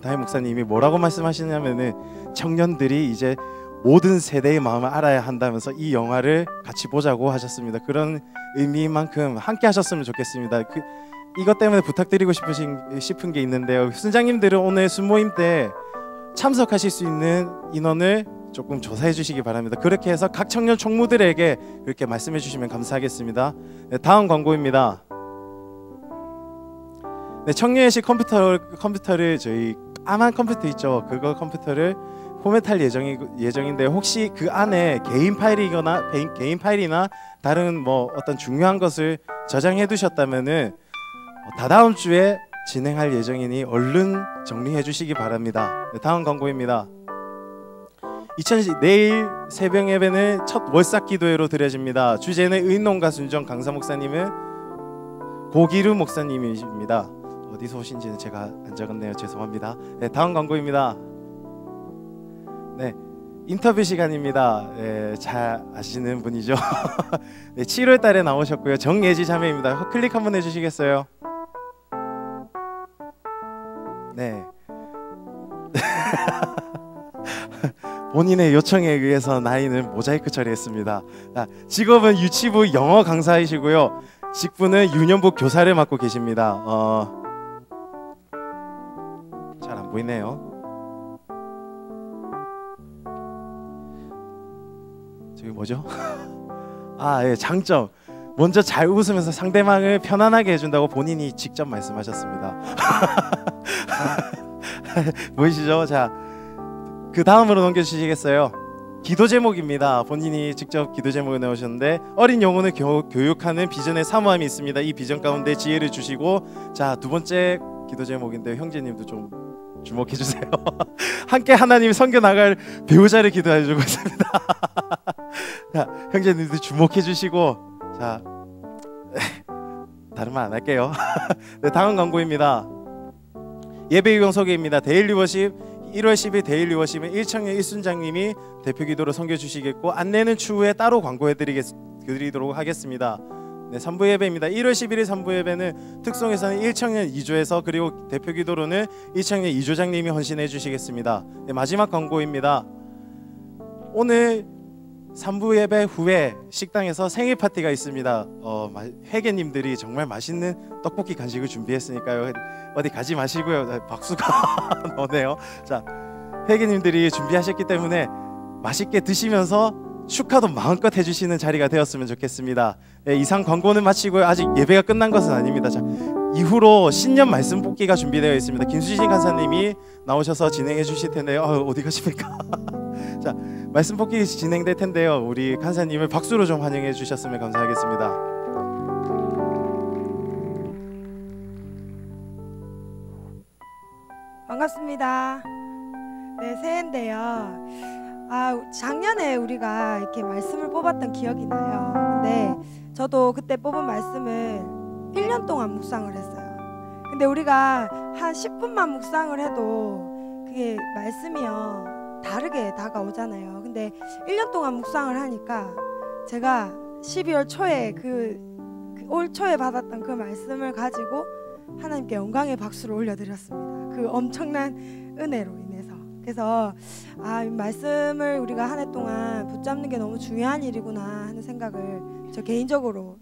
다임 목사님이 뭐라고 말씀하시냐면은 청년들이 이제 모든 세대의 마음을 알아야 한다면서 이 영화를 같이 보자고 하셨습니다. 그런 의미만큼 함께 하셨으면 좋겠습니다. 이것 때문에 부탁드리고 싶은 게 있는데요. 순장님들은 오늘 순모임 때 참석하실 수 있는 인원을 조금 조사해 주시기 바랍니다. 그렇게 해서 각 청년 총무들에게 그렇게 말씀해 주시면 감사하겠습니다. 네, 다음 광고입니다. 네, 청년회식 컴퓨터를 저희 까만 컴퓨터 있죠. 그거 컴퓨터를 포맷할 예정인데 혹시 그 안에 개인 파일이나 다른 뭐 어떤 중요한 것을 저장해 두셨다면은 다다음 주에 진행할 예정이니 얼른 정리해 주시기 바랍니다. 네, 다음 광고입니다. 내일 새벽 예배는 첫 월삭 기도회로 드려집니다. 주제는 의논과 순종. 강사 목사님은 고기루 목사님이십니다. 어디서 오신지는 제가 안 적었네요. 죄송합니다. 네, 다음 광고입니다. 네, 인터뷰 시간입니다. 네, 잘 아시는 분이죠. 네, 7월 달에 나오셨고요. 정예지 자매입니다. 클릭 한번 해주시겠어요? 네. 본인의 요청에 의해서 나이는 모자이크 처리했습니다. 직업은 유치부 영어 강사이시고요. 직분은 유년부 교사를 맡고 계십니다. 잘 안 보이네요. 저기 뭐죠? 예, 장점. 먼저 잘 웃으면서 상대방을 편안하게 해준다고 본인이 직접 말씀하셨습니다. 보이시죠? 자, 그 다음으로 넘겨주시겠어요? 기도 제목입니다. 본인이 직접 기도 제목을 내오셨는데, 어린 영혼을 교육하는 비전의 사모함이 있습니다. 이 비전 가운데 지혜를 주시고. 자, 두 번째 기도 제목인데 형제님도 좀 주목해 주세요. 함께 하나님 섬겨 나갈 배우자를 기도해 주고 있습니다. 자, 형제님도 주목해 주시고. 자, 다른 말 안 할게요. 네, 다음 광고입니다. 예배 유형 소개입니다. 데일리 워십 1월 10일 데일리 워십은 일청년 일순장님이 대표 기도로 섬겨 주시겠고, 안내는 추후에 따로 광고해 드리도록 하겠습니다. 네, 3부 예배입니다. 1월 11일 3부 예배는 특송에서는 일청년 2조에서, 그리고 대표 기도로는 일청년 2조장님이 헌신해 주시겠습니다. 네, 마지막 광고입니다. 오늘 3부 예배 후에 식당에서 생일 파티가 있습니다. 회계님들이 정말 맛있는 떡볶이 간식을 준비했으니까요. 어디 가지 마시고요. 박수가 나오네요. 자, 회계님들이 준비하셨기 때문에 맛있게 드시면서 축하도 마음껏 해주시는 자리가 되었으면 좋겠습니다. 네, 이상 광고는 마치고요. 아직 예배가 끝난 것은 아닙니다. 자, 이후로 신년 말씀 뽑기가 준비되어 있습니다. 김수진 간사님이 나오셔서 진행해 주실 텐데요. 어디 가십니까? 자, 말씀 뽑기 진행될 텐데요. 우리 간사님을 박수로 좀 환영해 주셨으면 감사하겠습니다. 반갑습니다. 네, 새해인데요. 작년에 우리가 이렇게 말씀을 뽑았던 기억이 나요. 근데 저도 그때 뽑은 말씀을 1년 동안 묵상을 했어요. 근데 우리가 한 10분만 묵상을 해도 그게 말씀이요 다르게 다가오잖아요. 근데 1년 동안 묵상을 하니까 제가 12월 초에 올 초에 받았던 그 말씀을 가지고 하나님께 영광의 박수를 올려드렸습니다. 그 엄청난 은혜로 인해서. 그래서 이 말씀을 우리가 한 해 동안 붙잡는 게 너무 중요한 일이구나 하는 생각을 저 개인적으로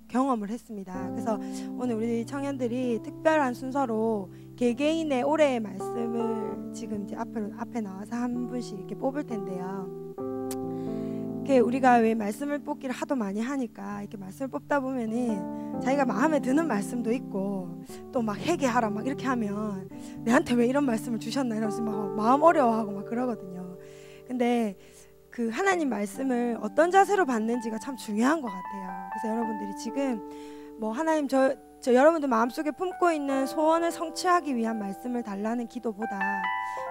경험을 했습니다. 그래서 오늘 우리 청년들이 특별한 순서로 개개인의 올해의 말씀을 지금 이제 앞에 나와서 한 분씩 이렇게 뽑을 텐데요. 우리가 왜 말씀을 뽑기를 하도 많이 하니까 이렇게 말씀을 뽑다 보면은 자기가 마음에 드는 말씀도 있고, 또 막 회개하라 막 이렇게 하면 내한테 왜 이런 말씀을 주셨나 이러면서 막 마음 어려워하고 막 그러거든요. 근데 그 하나님 말씀을 어떤 자세로 받는지가 참 중요한 것 같아요. 그래서 여러분들이 지금 뭐 하나님 저 여러분들 마음속에 품고 있는 소원을 성취하기 위한 말씀을 달라는 기도보다,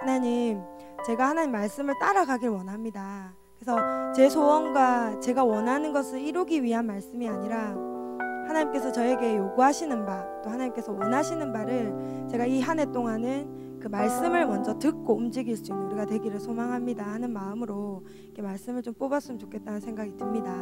하나님 제가 하나님 말씀을 따라가길 원합니다. 그래서 제 소원과 제가 원하는 것을 이루기 위한 말씀이 아니라 하나님께서 저에게 요구하시는 바, 또 하나님께서 원하시는 바를 제가 이 한 해 동안은 그 말씀을 먼저 듣고 움직일 수 있는 우리가 되기를 소망합니다 하는 마음으로 이렇게 말씀을 좀 뽑았으면 좋겠다는 생각이 듭니다.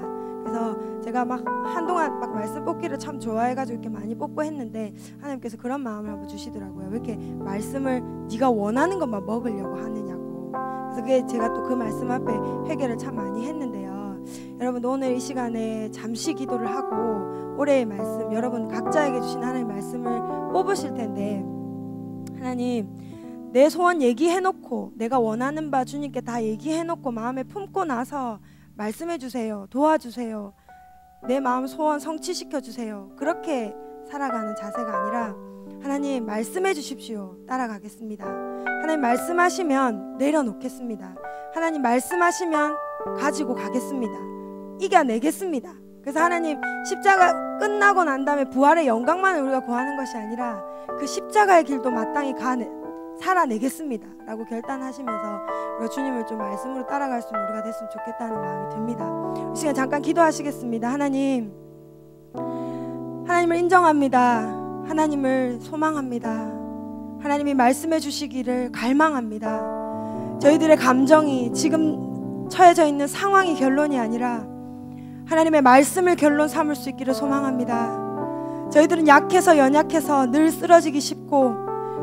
그래서 제가 막 한동안 막 말씀 뽑기를 참 좋아해가지고 이렇게 많이 뽑고 했는데, 하나님께서 그런 마음을 한번 주시더라고요. 왜 이렇게 말씀을 네가 원하는 것만 먹으려고 하느냐고. 그래서 그게 제가 또 그 말씀 앞에 회개를 참 많이 했는데요. 여러분도 오늘 이 시간에 잠시 기도를 하고 올해의 말씀, 여러분 각자에게 주신 하나님의 말씀을 뽑으실 텐데, 하나님 내 소원 얘기해놓고 내가 원하는 바 주님께 다 얘기해놓고 마음에 품고 나서 말씀해 주세요. 도와주세요. 내 마음 소원 성취시켜 주세요. 그렇게 살아가는 자세가 아니라, 하나님 말씀해 주십시오. 따라가겠습니다. 하나님 말씀하시면 내려놓겠습니다. 하나님 말씀하시면 가지고 가겠습니다. 이겨내겠습니다. 그래서 하나님 십자가 끝나고 난 다음에 부활의 영광만을 우리가 구하는 것이 아니라 그 십자가의 길도 마땅히 가는 살아내겠습니다 라고 결단하시면서 우리가 주님을 좀 말씀으로 따라갈 수 있는 우리가 됐으면 좋겠다는 마음이 듭니다. 이 시간 잠깐 기도하시겠습니다. 하나님을 인정합니다. 하나님을 소망합니다. 하나님이 말씀해 주시기를 갈망합니다. 저희들의 감정이 지금 처해져 있는 상황이 결론이 아니라 하나님의 말씀을 결론 삼을 수 있기를 소망합니다. 저희들은 약해서 연약해서 늘 쓰러지기 쉽고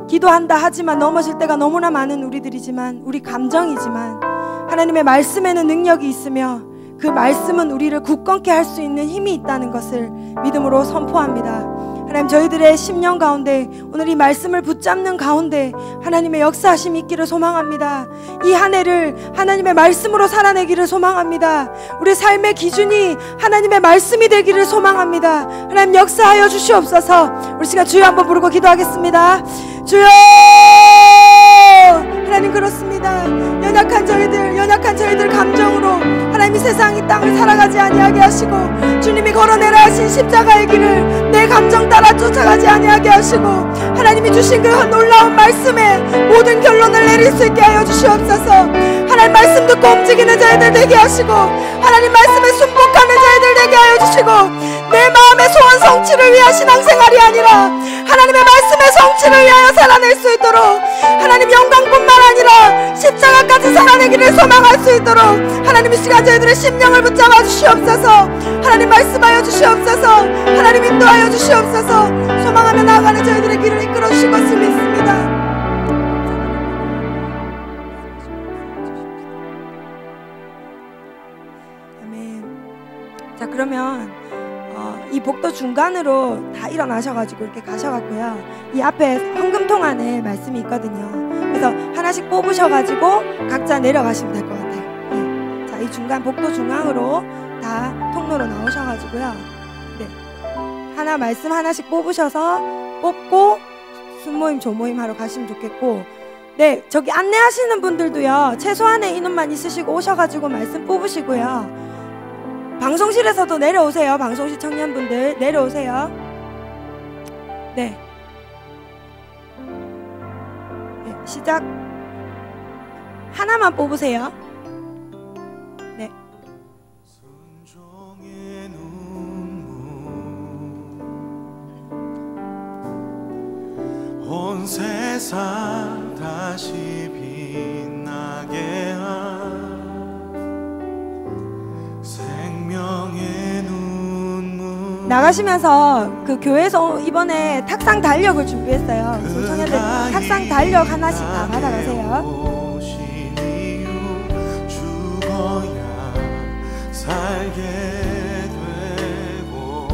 기도한다 하지만 넘어질 때가 너무나 많은 우리들이지만 우리 감정이지만 하나님의 말씀에는 능력이 있으며 그 말씀은 우리를 굳건케 할 수 있는 힘이 있다는 것을 믿음으로 선포합니다. 하나님 저희들의 심령 가운데 오늘 이 말씀을 붙잡는 가운데 하나님의 역사하심이 있기를 소망합니다. 이 한 해를 하나님의 말씀으로 살아내기를 소망합니다. 우리 삶의 기준이 하나님의 말씀이 되기를 소망합니다. 하나님 역사하여 주시옵소서. 우리 시간 주여 한번 부르고 기도하겠습니다. 주여 하나님 그렇습니다. 연약한 저희들 감정으로 하나님 이 세상 이 땅을 살아가지 아니하게 하시고 주님이 걸어내라 하신 십자가의 길을 내 감정 따라 쫓아가지 아니하게 하시고 하나님이 주신 그 놀라운 말씀에 모든 결론을 내릴 수 있게 하여 주시옵소서. 하나님 말씀 듣고 움직이는 자들 되게 하시고 하나님 말씀에 순복하는 자들 되게 하여 주시고 내 마음의 소원 성취를 위한 신앙생활이 아니라 하나님의 말씀의 성취를 위하여 살아낼 수 있도록 하나님 영광뿐만 아니라 십자가까지 살아내기를 소망할 수 있도록 하나님 이 시간 저희들의 심령을 붙잡아 주시옵소서. 하나님 말씀하여 주시옵소서. 하나님 인도하여 주시옵소서. 소망하며 나아가는 저희들의 길을 이끌어 주실 것을 믿습니다. 아멘. 자 그러면 이 복도 중간으로 다 일어나셔가지고 이렇게 가셔갖고요 이 앞에 헌금통 안에 말씀이 있거든요. 그래서 하나씩 뽑으셔가지고 각자 내려가시면 될 것 같아요. 네. 자, 이 중간 복도 중앙으로 다 통로로 나오셔가지고요 네. 하나 말씀 하나씩 뽑으셔서 뽑고 순모임 조모임 하러 가시면 좋겠고 네 저기 안내하시는 분들도요 최소한의 인원만 있으시고 오셔가지고 말씀 뽑으시고요 방송실에서도 내려오세요. 방송실 청년분들 내려오세요. 네. 네, 시작. 하나만 뽑으세요. 네. 온 세상 다시 빛나게 한 나가시면서 그 교회에서 이번에 탁상 달력을 준비했어요. 청년들 탁상 달력 하나씩 다 받아가세요. 죽어야 살게 되고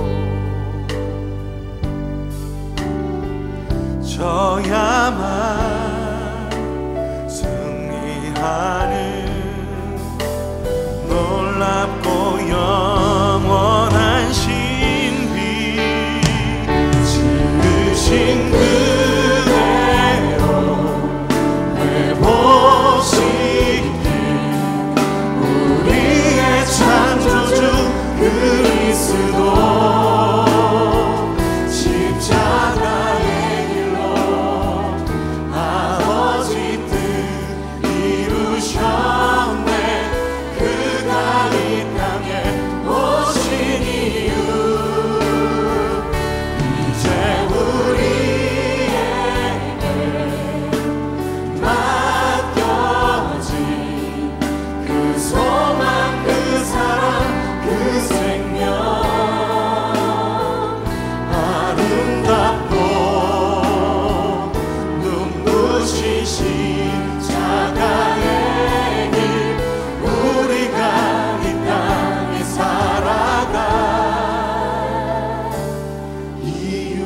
져야만 승리하는 놀랍고 영원한 신비 지으신 그대로 회복시키 우리의 창조주 그리스도 십자가의 길로 아버지 뜻 이루셨네. 그가 이 땅에 오신 이유 이제 우리에게 맡겨진 그 소망 그 사랑 그 생명 아름답고 눈부신 십자가의 길 우리가 이 땅에 살아갈 이유